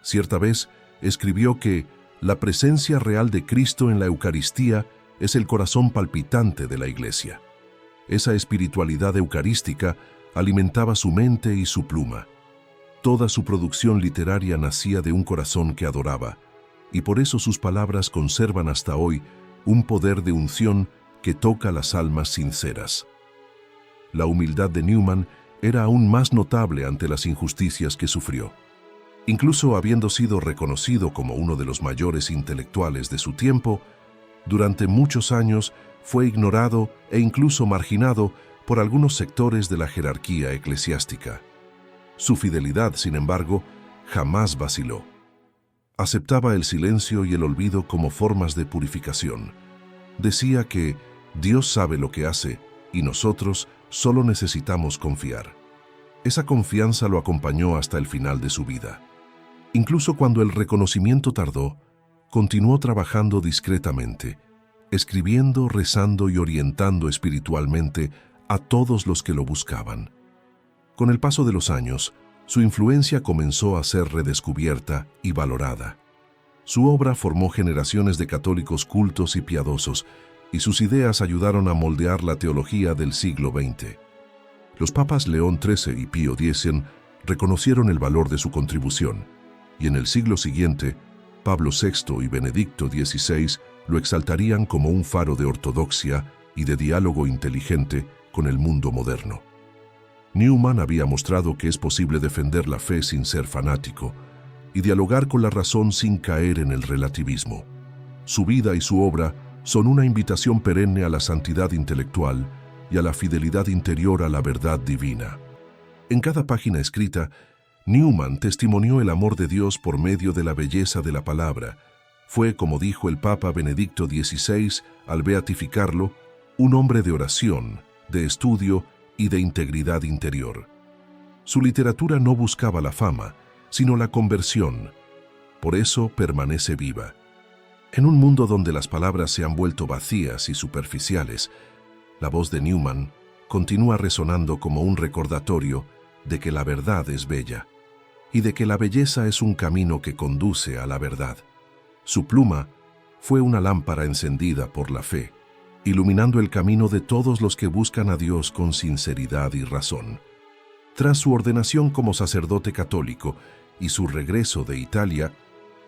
Cierta vez escribió que la presencia real de Cristo en la Eucaristía es el corazón palpitante de la Iglesia. Esa espiritualidad eucarística alimentaba su mente y su pluma. Toda su producción literaria nacía de un corazón que adoraba, y por eso sus palabras conservan hasta hoy un poder de unción que toca las almas sinceras. La humildad de Newman era aún más notable ante las injusticias que sufrió. Incluso habiendo sido reconocido como uno de los mayores intelectuales de su tiempo, durante muchos años fue ignorado e incluso marginado por algunos sectores de la jerarquía eclesiástica. Su fidelidad, sin embargo, jamás vaciló. Aceptaba el silencio y el olvido como formas de purificación. Decía que Dios sabe lo que hace y nosotros solo necesitamos confiar. Esa confianza lo acompañó hasta el final de su vida. Incluso cuando el reconocimiento tardó, continuó trabajando discretamente, escribiendo, rezando y orientando espiritualmente a todos los que lo buscaban. Con el paso de los años, su influencia comenzó a ser redescubierta y valorada. Su obra formó generaciones de católicos cultos y piadosos, y sus ideas ayudaron a moldear la teología del siglo XX. Los papas León XIII y Pío X reconocieron el valor de su contribución, y en el siglo siguiente, Pablo VI y Benedicto XVI lo exaltarían como un faro de ortodoxia y de diálogo inteligente con el mundo moderno. Newman había mostrado que es posible defender la fe sin ser fanático y dialogar con la razón sin caer en el relativismo. Su vida y su obra son una invitación perenne a la santidad intelectual y a la fidelidad interior a la verdad divina. En cada página escrita, Newman testimonió el amor de Dios por medio de la belleza de la palabra. Fue, como dijo el Papa Benedicto XVI al beatificarlo, un hombre de oración, de estudio y de integridad interior. Su literatura no buscaba la fama, sino la conversión. Por eso permanece viva. En un mundo donde las palabras se han vuelto vacías y superficiales, la voz de Newman continúa resonando como un recordatorio de que la verdad es bella y de que la belleza es un camino que conduce a la verdad. Su pluma fue una lámpara encendida por la fe, iluminando el camino de todos los que buscan a Dios con sinceridad y razón. Tras su ordenación como sacerdote católico y su regreso de Italia,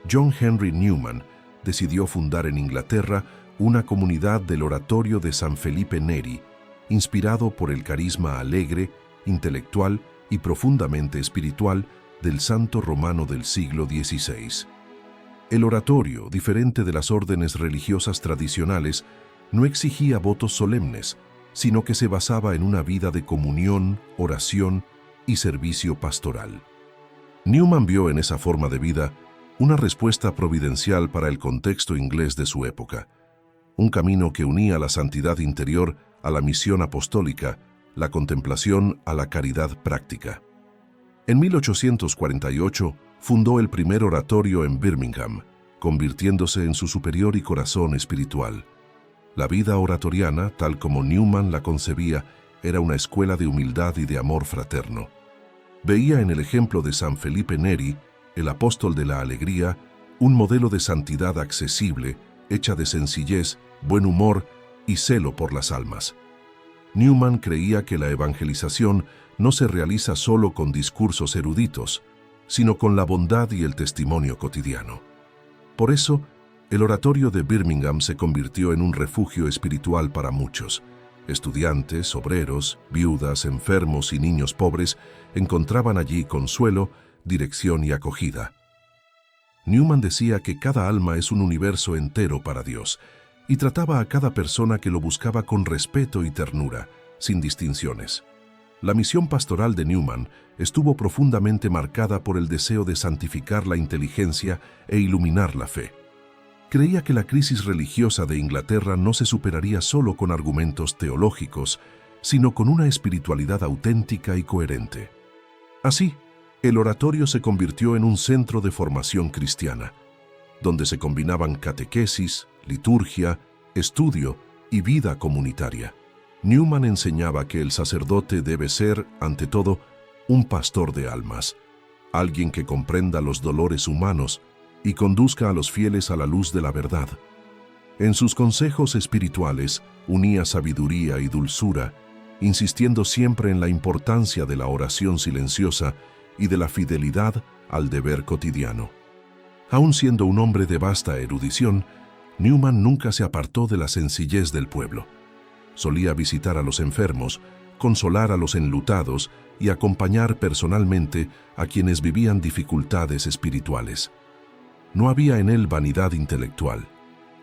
John Henry Newman decidió fundar en Inglaterra una comunidad del oratorio de San Felipe Neri, inspirado por el carisma alegre, intelectual y profundamente espiritual del santo romano del siglo XVI. El oratorio, diferente de las órdenes religiosas tradicionales, no exigía votos solemnes, sino que se basaba en una vida de comunión, oración y servicio pastoral. Newman vio en esa forma de vida una respuesta providencial para el contexto inglés de su época, un camino que unía la santidad interior a la misión apostólica, la contemplación a la caridad práctica. En 1848 fundó el primer oratorio en Birmingham, convirtiéndose en su superior y corazón espiritual. La vida oratoriana, tal como Newman la concebía, era una escuela de humildad y de amor fraterno. Veía en el ejemplo de San Felipe Neri, el apóstol de la alegría, un modelo de santidad accesible, hecha de sencillez, buen humor y celo por las almas. Newman creía que la evangelización no se realiza solo con discursos eruditos, sino con la bondad y el testimonio cotidiano. Por eso, el oratorio de Birmingham se convirtió en un refugio espiritual para muchos. Estudiantes, obreros, viudas, enfermos y niños pobres encontraban allí consuelo, dirección y acogida. Newman decía que cada alma es un universo entero para Dios y trataba a cada persona que lo buscaba con respeto y ternura, sin distinciones. La misión pastoral de Newman estuvo profundamente marcada por el deseo de santificar la inteligencia e iluminar la fe. Creía que la crisis religiosa de Inglaterra no se superaría solo con argumentos teológicos, sino con una espiritualidad auténtica y coherente. Así, el oratorio se convirtió en un centro de formación cristiana, donde se combinaban catequesis, liturgia, estudio y vida comunitaria. Newman enseñaba que el sacerdote debe ser, ante todo, un pastor de almas, alguien que comprenda los dolores humanos y conduzca a los fieles a la luz de la verdad. En sus consejos espirituales unía sabiduría y dulzura, insistiendo siempre en la importancia de la oración silenciosa y de la fidelidad al deber cotidiano. Aun siendo un hombre de vasta erudición, Newman nunca se apartó de la sencillez del pueblo. Solía visitar a los enfermos, consolar a los enlutados y acompañar personalmente a quienes vivían dificultades espirituales. No había en él vanidad intelectual,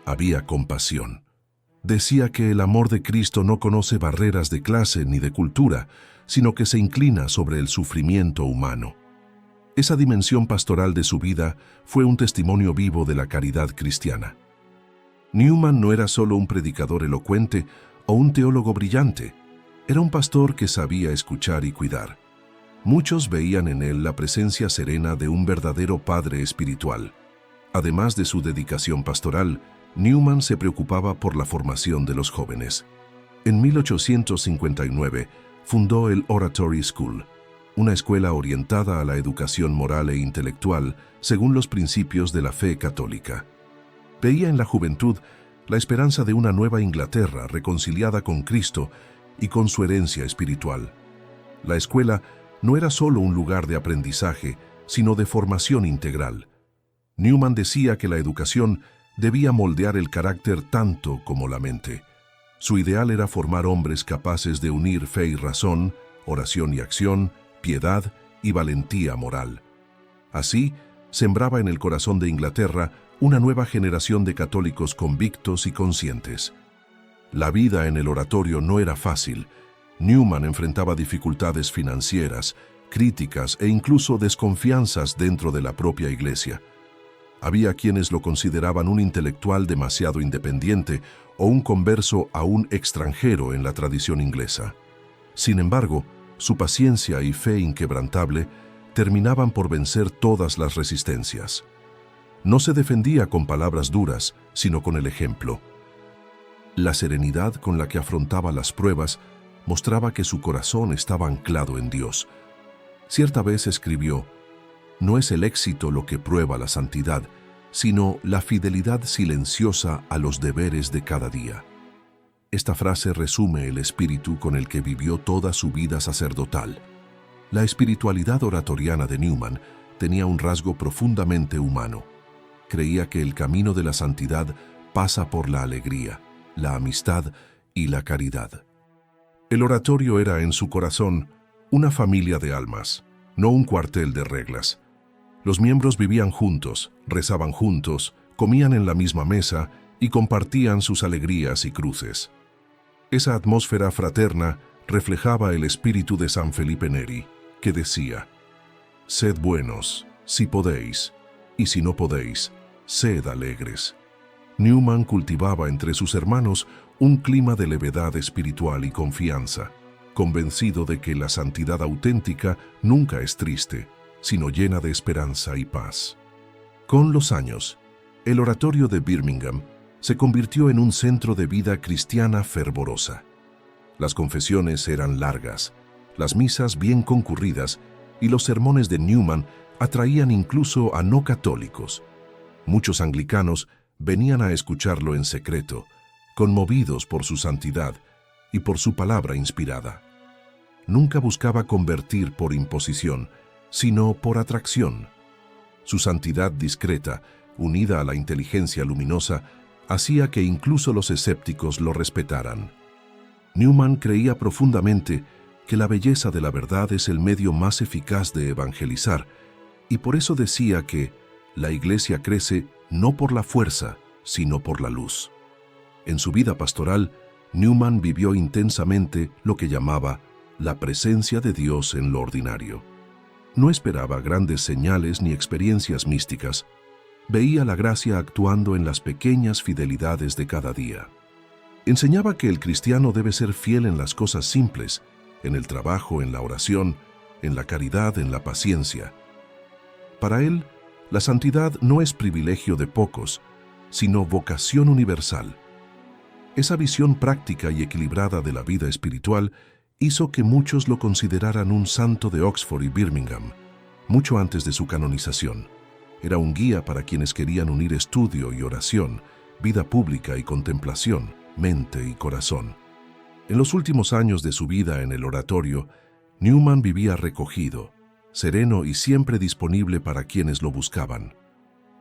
había compasión. Decía que el amor de Cristo no conoce barreras de clase ni de cultura, sino que se inclina sobre el sufrimiento humano. Esa dimensión pastoral de su vida fue un testimonio vivo de la caridad cristiana. Newman no era solo un predicador elocuente o un teólogo brillante, era un pastor que sabía escuchar y cuidar. Muchos veían en él la presencia serena de un verdadero padre espiritual. Además de su dedicación pastoral, Newman se preocupaba por la formación de los jóvenes. En 1859 fundó el Oratory School, una escuela orientada a la educación moral e intelectual según los principios de la fe católica. Veía en la juventud la esperanza de una nueva Inglaterra reconciliada con Cristo y con su herencia espiritual. La escuela no era solo un lugar de aprendizaje, sino de formación integral. Newman decía que la educación debía moldear el carácter tanto como la mente. Su ideal era formar hombres capaces de unir fe y razón, oración y acción, piedad y valentía moral. Así, sembraba en el corazón de Inglaterra una nueva generación de católicos convictos y conscientes. La vida en el oratorio no era fácil. Newman enfrentaba dificultades financieras, críticas e incluso desconfianzas dentro de la propia iglesia. Había quienes lo consideraban un intelectual demasiado independiente o un converso aún extranjero en la tradición inglesa. Sin embargo, su paciencia y fe inquebrantable terminaban por vencer todas las resistencias. No se defendía con palabras duras, sino con el ejemplo. La serenidad con la que afrontaba las pruebas mostraba que su corazón estaba anclado en Dios. Cierta vez escribió: «No es el éxito lo que prueba la santidad, sino la fidelidad silenciosa a los deberes de cada día». Esta frase resume el espíritu con el que vivió toda su vida sacerdotal. La espiritualidad oratoriana de Newman tenía un rasgo profundamente humano. Creía que el camino de la santidad pasa por la alegría, la amistad y la caridad. El oratorio era en su corazón una familia de almas, no un cuartel de reglas. Los miembros vivían juntos, rezaban juntos, comían en la misma mesa y compartían sus alegrías y cruces. Esa atmósfera fraterna reflejaba el espíritu de San Felipe Neri, que decía: «Sed buenos, si podéis, y si no podéis, sed alegres». Newman cultivaba entre sus hermanos un clima de levedad espiritual y confianza, convencido de que la santidad auténtica nunca es triste, sino llena de esperanza y paz. Con los años, el oratorio de Birmingham se convirtió en un centro de vida cristiana fervorosa. Las confesiones eran largas, las misas bien concurridas y los sermones de Newman atraían incluso a no católicos. Muchos anglicanos venían a escucharlo en secreto, conmovidos por su santidad y por su palabra inspirada. Nunca buscaba convertir por imposición, sino por atracción. Su santidad discreta, unida a la inteligencia luminosa, hacía que incluso los escépticos lo respetaran. Newman creía profundamente que la belleza de la verdad es el medio más eficaz de evangelizar, y por eso decía que la Iglesia crece no por la fuerza, sino por la luz. En su vida pastoral, Newman vivió intensamente lo que llamaba la presencia de Dios en lo ordinario. No esperaba grandes señales ni experiencias místicas. Veía la gracia actuando en las pequeñas fidelidades de cada día. Enseñaba que el cristiano debe ser fiel en las cosas simples, en el trabajo, en la oración, en la caridad, en la paciencia. Para él, la santidad no es privilegio de pocos, sino vocación universal. Esa visión práctica y equilibrada de la vida espiritual hizo que muchos lo consideraran un santo de Oxford y Birmingham, mucho antes de su canonización. Era un guía para quienes querían unir estudio y oración, vida pública y contemplación, mente y corazón. En los últimos años de su vida en el oratorio, Newman vivía recogido, sereno y siempre disponible para quienes lo buscaban.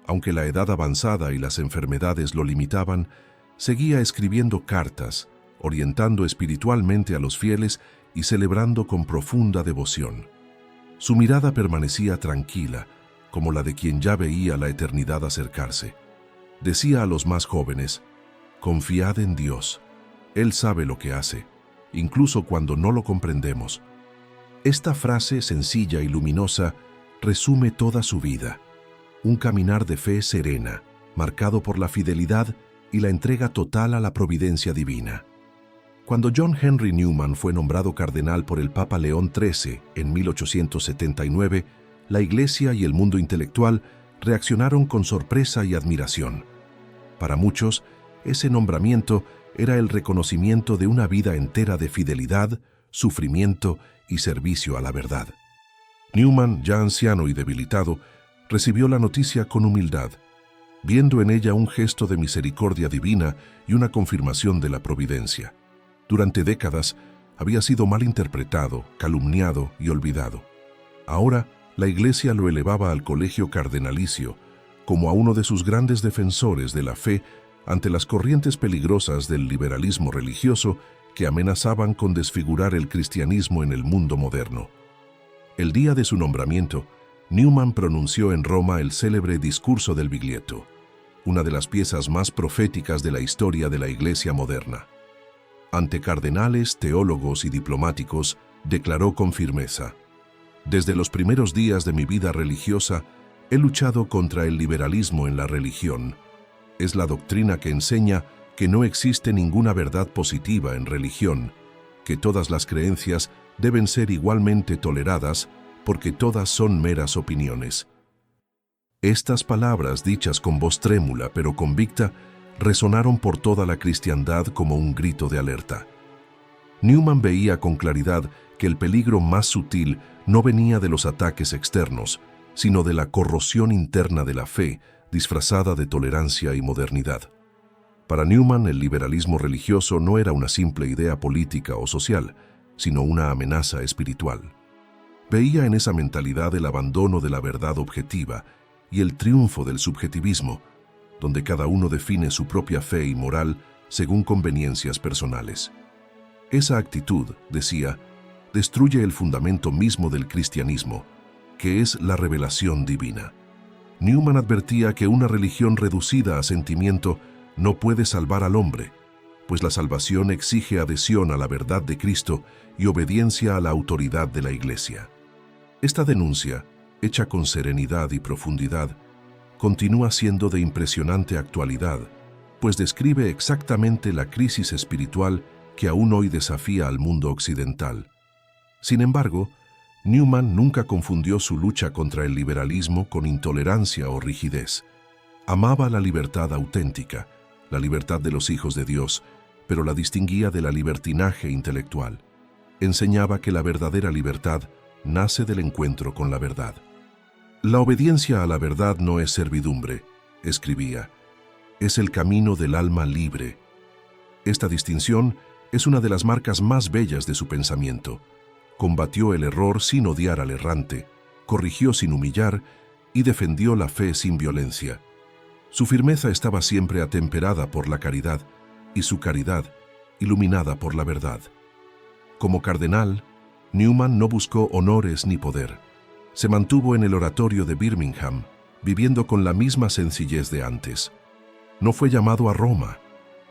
Aunque la edad avanzada y las enfermedades lo limitaban, seguía escribiendo cartas, orientando espiritualmente a los fieles y celebrando con profunda devoción. Su mirada permanecía tranquila, como la de quien ya veía la eternidad acercarse. Decía a los más jóvenes: «Confiad en Dios. Él sabe lo que hace, incluso cuando no lo comprendemos». Esta frase sencilla y luminosa resume toda su vida. Un caminar de fe serena, marcado por la fidelidad y la entrega total a la providencia divina. Cuando John Henry Newman fue nombrado cardenal por el Papa León XIII en 1879, la Iglesia y el mundo intelectual reaccionaron con sorpresa y admiración. Para muchos, ese nombramiento era el reconocimiento de una vida entera de fidelidad, sufrimiento y servicio a la verdad. Newman, ya anciano y debilitado, recibió la noticia con humildad, viendo en ella un gesto de misericordia divina y una confirmación de la providencia. Durante décadas había sido mal interpretado, calumniado y olvidado. Ahora, la Iglesia lo elevaba al colegio cardenalicio como a uno de sus grandes defensores de la fe ante las corrientes peligrosas del liberalismo religioso que amenazaban con desfigurar el cristianismo en el mundo moderno. El día de su nombramiento, Newman pronunció en Roma el célebre Discurso del Biglietto, una de las piezas más proféticas de la historia de la Iglesia moderna. Ante cardenales, teólogos y diplomáticos, declaró con firmeza: «Desde los primeros días de mi vida religiosa, he luchado contra el liberalismo en la religión. Es la doctrina que enseña que no existe ninguna verdad positiva en religión, que todas las creencias deben ser igualmente toleradas porque todas son meras opiniones». Estas palabras, dichas con voz trémula pero convicta, resonaron por toda la cristiandad como un grito de alerta. Newman veía con claridad que el peligro más sutil no venía de los ataques externos, sino de la corrosión interna de la fe, disfrazada de tolerancia y modernidad. Para Newman, el liberalismo religioso no era una simple idea política o social, sino una amenaza espiritual. Veía en esa mentalidad el abandono de la verdad objetiva y el triunfo del subjetivismo, donde cada uno define su propia fe y moral según conveniencias personales. Esa actitud, decía, destruye el fundamento mismo del cristianismo, que es la revelación divina. Newman advertía que una religión reducida a sentimiento no puede salvar al hombre, pues la salvación exige adhesión a la verdad de Cristo y obediencia a la autoridad de la Iglesia. Esta denuncia, hecha con serenidad y profundidad, continúa siendo de impresionante actualidad, pues describe exactamente la crisis espiritual que aún hoy desafía al mundo occidental. Sin embargo, Newman nunca confundió su lucha contra el liberalismo con intolerancia o rigidez. Amaba la libertad auténtica, la libertad de los hijos de Dios, pero la distinguía de la libertinaje intelectual. Enseñaba que la verdadera libertad nace del encuentro con la verdad. La obediencia a la verdad no es servidumbre, escribía, es el camino del alma libre. Esta distinción es una de las marcas más bellas de su pensamiento. Combatió el error sin odiar al errante, corrigió sin humillar y defendió la fe sin violencia. Su firmeza estaba siempre atemperada por la caridad y su caridad iluminada por la verdad. Como cardenal, Newman no buscó honores ni poder. Se mantuvo en el oratorio de Birmingham, viviendo con la misma sencillez de antes. No fue llamado a Roma,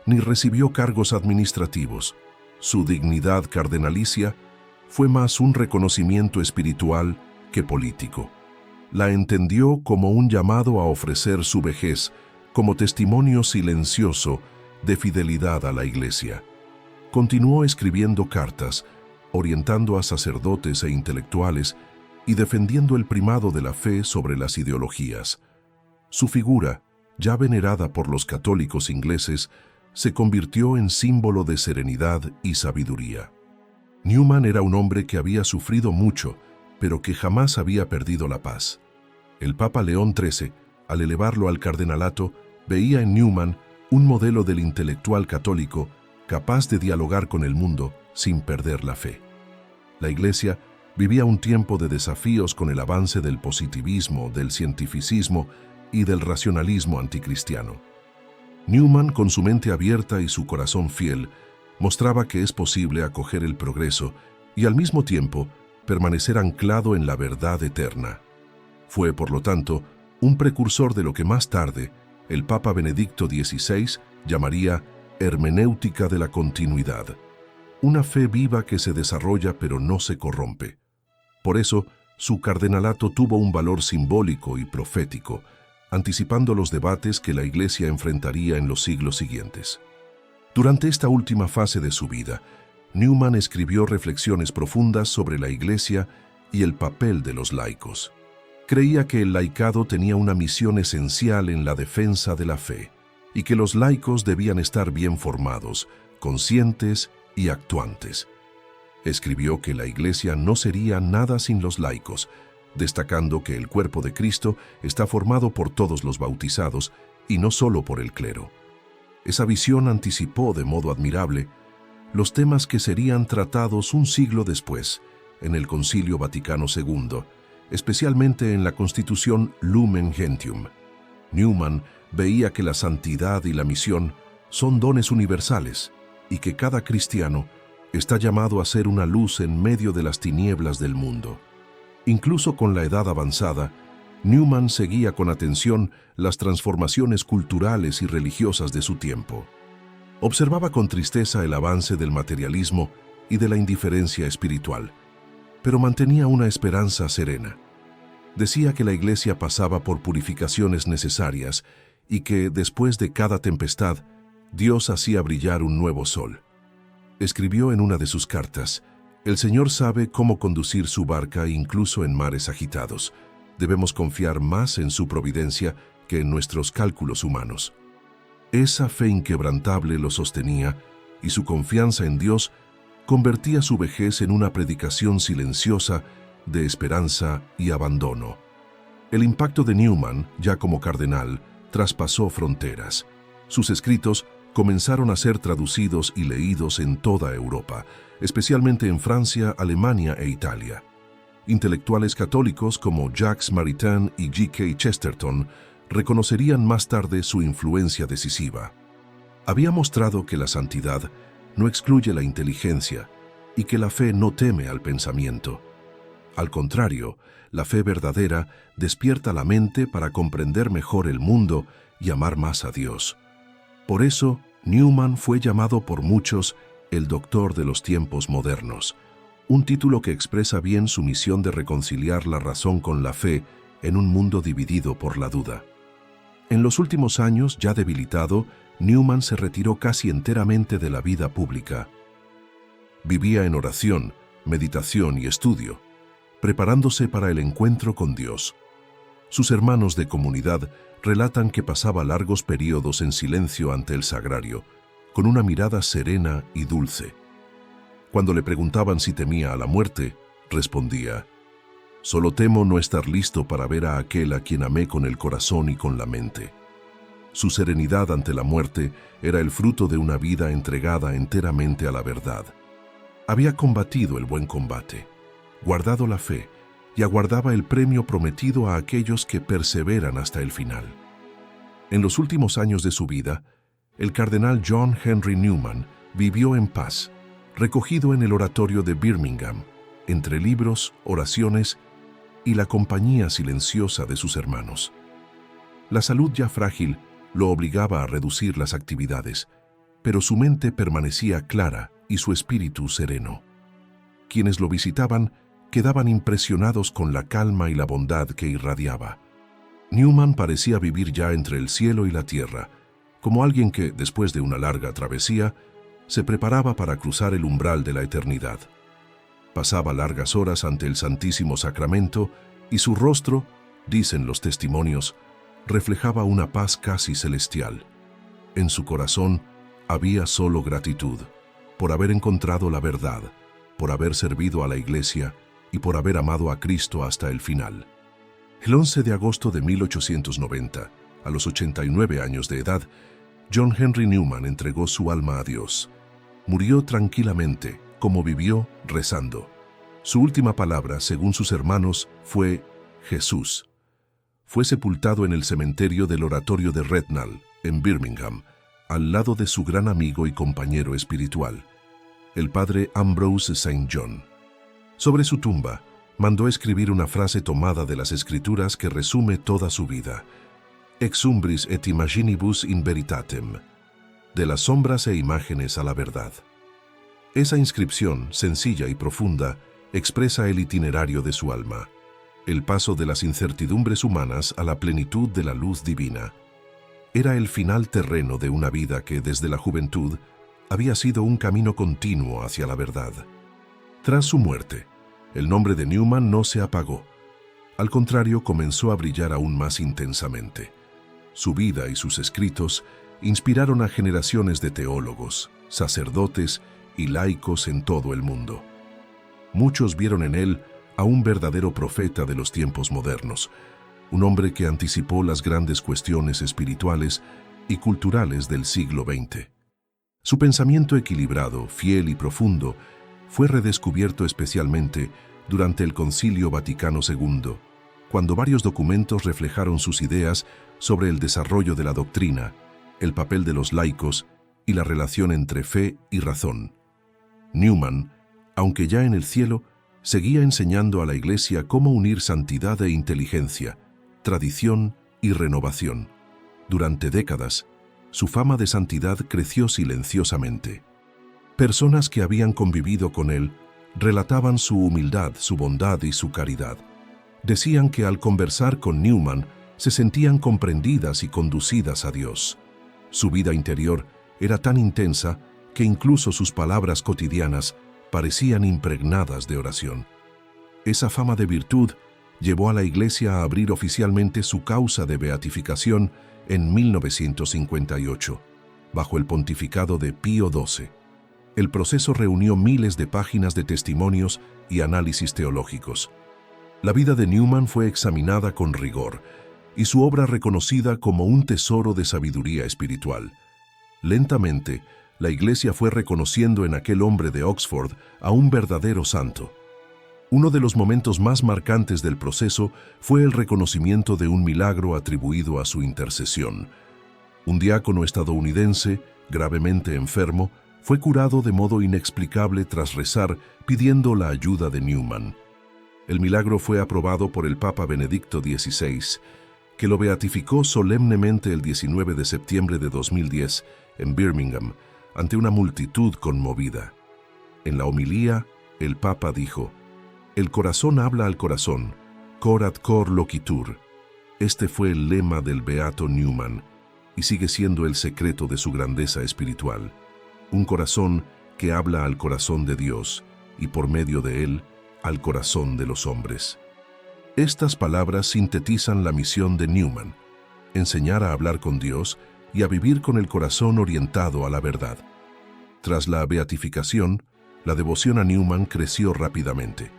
ni recibió cargos administrativos. Su dignidad cardenalicia fue más un reconocimiento espiritual que político. La entendió como un llamado a ofrecer su vejez como testimonio silencioso de fidelidad a la Iglesia. Continuó escribiendo cartas, orientando a sacerdotes e intelectuales y defendiendo el primado de la fe sobre las ideologías. Su figura, ya venerada por los católicos ingleses, se convirtió en símbolo de serenidad y sabiduría. Newman era un hombre que había sufrido mucho, pero que jamás había perdido la paz. El Papa León XIII, al elevarlo al cardenalato, veía en Newman un modelo del intelectual católico capaz de dialogar con el mundo sin perder la fe. La Iglesia vivía un tiempo de desafíos con el avance del positivismo, del cientificismo y del racionalismo anticristiano. Newman, con su mente abierta y su corazón fiel, mostraba que es posible acoger el progreso y al mismo tiempo permanecer anclado en la verdad eterna. Fue, por lo tanto, un precursor de lo que más tarde el Papa Benedicto XVI llamaría hermenéutica de la continuidad, una fe viva que se desarrolla pero no se corrompe. Por eso, su cardenalato tuvo un valor simbólico y profético, anticipando los debates que la Iglesia enfrentaría en los siglos siguientes. Durante esta última fase de su vida, Newman escribió reflexiones profundas sobre la Iglesia y el papel de los laicos. Creía que el laicado tenía una misión esencial en la defensa de la fe y que los laicos debían estar bien formados, conscientes y actuantes. Escribió que la Iglesia no sería nada sin los laicos, destacando que el cuerpo de Cristo está formado por todos los bautizados y no solo por el clero. Esa visión anticipó de modo admirable los temas que serían tratados un siglo después en el Concilio Vaticano II, especialmente en la Constitución Lumen Gentium. Newman veía que la santidad y la misión son dones universales y que cada cristiano está llamado a ser una luz en medio de las tinieblas del mundo. Incluso con la edad avanzada, Newman seguía con atención las transformaciones culturales y religiosas de su tiempo. Observaba con tristeza el avance del materialismo y de la indiferencia espiritual, pero mantenía una esperanza serena. Decía que la Iglesia pasaba por purificaciones necesarias y que, después de cada tempestad, Dios hacía brillar un nuevo sol. Escribió en una de sus cartas: «El Señor sabe cómo conducir su barca incluso en mares agitados. Debemos confiar más en su providencia que en nuestros cálculos humanos». Esa fe inquebrantable lo sostenía y su confianza en Dios convertía su vejez en una predicación silenciosa de esperanza y abandono. El impacto de Newman, ya como cardenal, traspasó fronteras. Sus escritos comenzaron a ser traducidos y leídos en toda Europa, especialmente en Francia, Alemania e Italia. Intelectuales católicos como Jacques Maritain y G.K. Chesterton reconocerían más tarde su influencia decisiva. Había mostrado que la santidad no excluye la inteligencia y que la fe no teme al pensamiento. Al contrario, la fe verdadera despierta la mente para comprender mejor el mundo y amar más a Dios. Por eso, Newman fue llamado por muchos el doctor de los tiempos modernos, un título que expresa bien su misión de reconciliar la razón con la fe en un mundo dividido por la duda. En los últimos años, ya debilitado, Newman se retiró casi enteramente de la vida pública. Vivía en oración, meditación y estudio, preparándose para el encuentro con Dios. Sus hermanos de comunidad relatan que pasaba largos periodos en silencio ante el sagrario, con una mirada serena y dulce. Cuando le preguntaban si temía a la muerte, respondía: «Solo temo no estar listo para ver a aquel a quien amé con el corazón y con la mente». Su serenidad ante la muerte era el fruto de una vida entregada enteramente a la verdad. Había combatido el buen combate, guardado la fe y aguardaba el premio prometido a aquellos que perseveran hasta el final. En los últimos años de su vida, el cardenal John Henry Newman vivió en paz, recogido en el oratorio de Birmingham, entre libros, oraciones y la compañía silenciosa de sus hermanos. La salud ya frágil lo obligaba a reducir las actividades, pero su mente permanecía clara y su espíritu sereno. Quienes lo visitaban quedaban impresionados con la calma y la bondad que irradiaba. Newman parecía vivir ya entre el cielo y la tierra, como alguien que, después de una larga travesía, se preparaba para cruzar el umbral de la eternidad. Pasaba largas horas ante el Santísimo Sacramento y su rostro, dicen los testimonios, reflejaba una paz casi celestial. En su corazón había solo gratitud por haber encontrado la verdad, por haber servido a la Iglesia y por haber amado a Cristo hasta el final. El 11 de agosto de 1890, a los 89 años de edad, John Henry Newman entregó su alma a Dios. Murió tranquilamente, como vivió, rezando. Su última palabra, según sus hermanos, fue Jesús. Fue sepultado en el cementerio del oratorio de Rednall, en Birmingham, al lado de su gran amigo y compañero espiritual, el padre Ambrose St. John. Sobre su tumba, mandó escribir una frase tomada de las Escrituras que resume toda su vida: Ex umbris et imaginibus in veritatem, de las sombras e imágenes a la verdad. Esa inscripción, sencilla y profunda, expresa el itinerario de su alma, el paso de las incertidumbres humanas a la plenitud de la luz divina. Era el final terreno de una vida que, desde la juventud, había sido un camino continuo hacia la verdad. Tras su muerte, el nombre de Newman no se apagó. Al contrario, comenzó a brillar aún más intensamente. Su vida y sus escritos inspiraron a generaciones de teólogos, sacerdotes y laicos en todo el mundo. Muchos vieron en él a un verdadero profeta de los tiempos modernos, un hombre que anticipó las grandes cuestiones espirituales y culturales del siglo XX. Su pensamiento equilibrado, fiel y profundo fue redescubierto especialmente durante el Concilio Vaticano II, cuando varios documentos reflejaron sus ideas sobre el desarrollo de la doctrina, el papel de los laicos y la relación entre fe y razón. Newman, aunque ya en el cielo, seguía enseñando a la Iglesia cómo unir santidad e inteligencia, tradición y renovación. Durante décadas, su fama de santidad creció silenciosamente. Personas que habían convivido con él relataban su humildad, su bondad y su caridad. Decían que al conversar con Newman se sentían comprendidas y conducidas a Dios. Su vida interior era tan intensa que incluso sus palabras cotidianas parecían impregnadas de oración. Esa fama de virtud llevó a la Iglesia a abrir oficialmente su causa de beatificación en 1958, bajo el pontificado de Pío XII. El proceso reunió miles de páginas de testimonios y análisis teológicos. La vida de Newman fue examinada con rigor y su obra reconocida como un tesoro de sabiduría espiritual. Lentamente, la Iglesia fue reconociendo en aquel hombre de Oxford a un verdadero santo. Uno de los momentos más marcantes del proceso fue el reconocimiento de un milagro atribuido a su intercesión. Un diácono estadounidense, gravemente enfermo, fue curado de modo inexplicable tras rezar pidiendo la ayuda de Newman. El milagro fue aprobado por el Papa Benedicto XVI, que lo beatificó solemnemente el 19 de septiembre de 2010 en Birmingham, ante una multitud conmovida. En la homilía, el Papa dijo: «El corazón habla al corazón, cor ad cor locitur». Este fue el lema del beato Newman y sigue siendo el secreto de su grandeza espiritual. Un corazón que habla al corazón de Dios y por medio de él al corazón de los hombres. Estas palabras sintetizan la misión de Newman: enseñar a hablar con Dios y a vivir con el corazón orientado a la verdad. Tras la beatificación, la devoción a Newman creció rápidamente.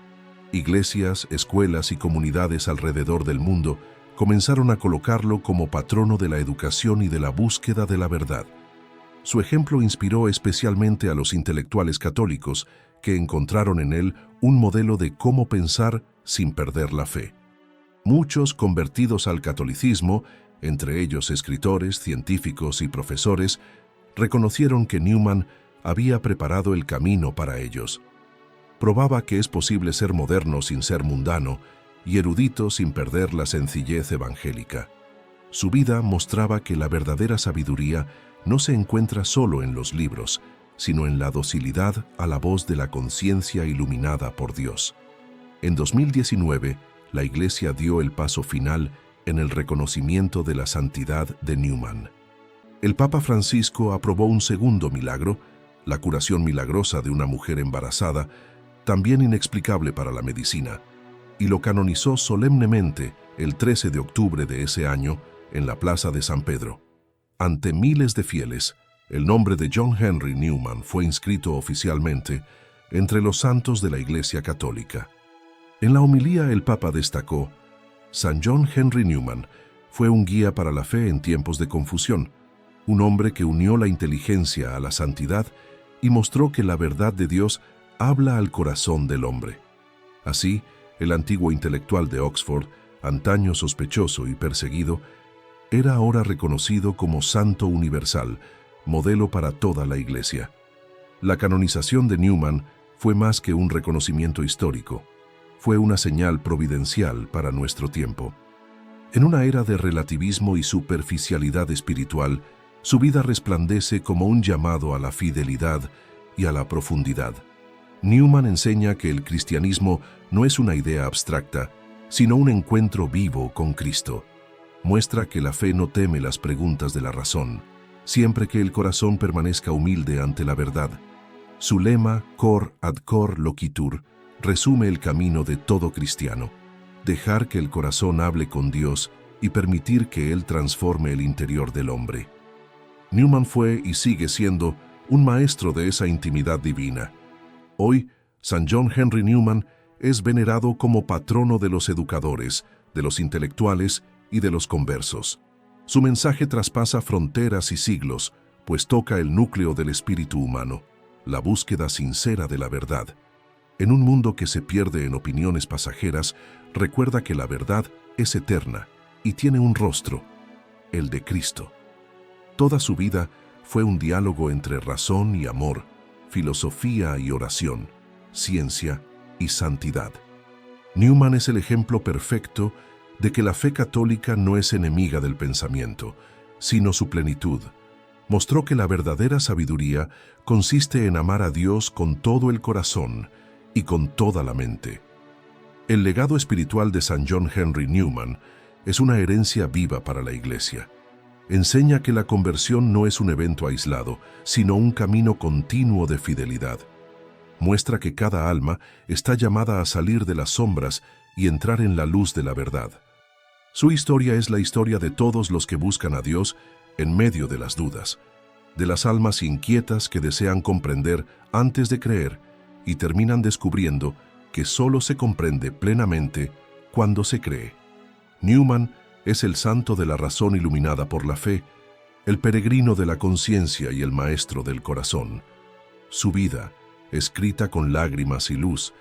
Iglesias, escuelas y comunidades alrededor del mundo comenzaron a colocarlo como patrono de la educación y de la búsqueda de la verdad. Su ejemplo inspiró especialmente a los intelectuales católicos, que encontraron en él un modelo de cómo pensar sin perder la fe. Muchos convertidos al catolicismo, entre ellos escritores, científicos y profesores, reconocieron que Newman había preparado el camino para ellos. Probaba que es posible ser moderno sin ser mundano y erudito sin perder la sencillez evangélica. Su vida mostraba que la verdadera sabiduría no se encuentra solo en los libros, sino en la docilidad a la voz de la conciencia iluminada por Dios. En 2019, la Iglesia dio el paso final en el reconocimiento de la santidad de Newman. El Papa Francisco aprobó un segundo milagro, la curación milagrosa de una mujer embarazada, también inexplicable para la medicina, y lo canonizó solemnemente el 13 de octubre de ese año en la Plaza de San Pedro. Ante miles de fieles, el nombre de John Henry Newman fue inscrito oficialmente entre los santos de la Iglesia Católica. En la homilía el Papa destacó: San John Henry Newman fue un guía para la fe en tiempos de confusión, un hombre que unió la inteligencia a la santidad y mostró que la verdad de Dios habla al corazón del hombre. Así, el antiguo intelectual de Oxford, antaño sospechoso y perseguido, era ahora reconocido como santo universal, modelo para toda la Iglesia. La canonización de Newman fue más que un reconocimiento histórico, fue una señal providencial para nuestro tiempo. En una era de relativismo y superficialidad espiritual, su vida resplandece como un llamado a la fidelidad y a la profundidad. Newman enseña que el cristianismo no es una idea abstracta, sino un encuentro vivo con Cristo. Muestra que la fe no teme las preguntas de la razón, siempre que el corazón permanezca humilde ante la verdad. Su lema, cor ad cor locitur, resume el camino de todo cristiano: dejar que el corazón hable con Dios y permitir que Él transforme el interior del hombre. Newman fue y sigue siendo un maestro de esa intimidad divina. Hoy, San John Henry Newman es venerado como patrono de los educadores, de los intelectuales y de los conversos. Su mensaje traspasa fronteras y siglos, pues toca el núcleo del espíritu humano, la búsqueda sincera de la verdad. En un mundo que se pierde en opiniones pasajeras, recuerda que la verdad es eterna y tiene un rostro, el de Cristo. Toda su vida fue un diálogo entre razón y amor, filosofía y oración, ciencia y santidad. Newman es el ejemplo perfecto de que la fe católica no es enemiga del pensamiento, sino su plenitud. Mostró que la verdadera sabiduría consiste en amar a Dios con todo el corazón y con toda la mente. El legado espiritual de San John Henry Newman es una herencia viva para la Iglesia. Enseña que la conversión no es un evento aislado, sino un camino continuo de fidelidad. Muestra que cada alma está llamada a salir de las sombras y entrar en la luz de la verdad. Su historia es la historia de todos los que buscan a Dios en medio de las dudas, de las almas inquietas que desean comprender antes de creer y terminan descubriendo que solo se comprende plenamente cuando se cree. Newman es el santo de la razón iluminada por la fe, el peregrino de la conciencia y el maestro del corazón. Su vida, escrita con lágrimas y luz,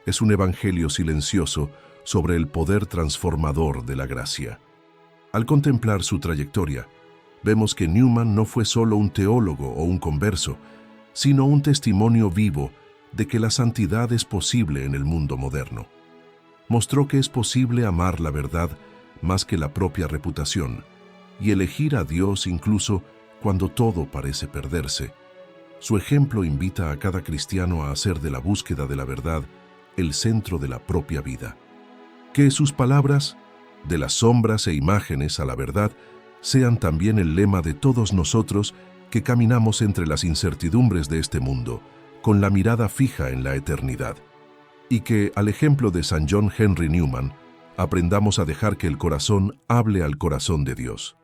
es un evangelio silencioso sobre el poder transformador de la gracia. Al contemplar su trayectoria, vemos que Newman no fue solo un teólogo o un converso, sino un testimonio vivo de que la santidad es posible en el mundo moderno. Mostró que es posible amar la verdad más que la propia reputación y elegir a Dios incluso cuando todo parece perderse. Su ejemplo invita a cada cristiano a hacer de la búsqueda de la verdad el centro de la propia vida. Que sus palabras, de las sombras e imágenes a la verdad, sean también el lema de todos nosotros que caminamos entre las incertidumbres de este mundo, con la mirada fija en la eternidad. Y que, al ejemplo de San John Henry Newman, aprendamos a dejar que el corazón hable al corazón de Dios.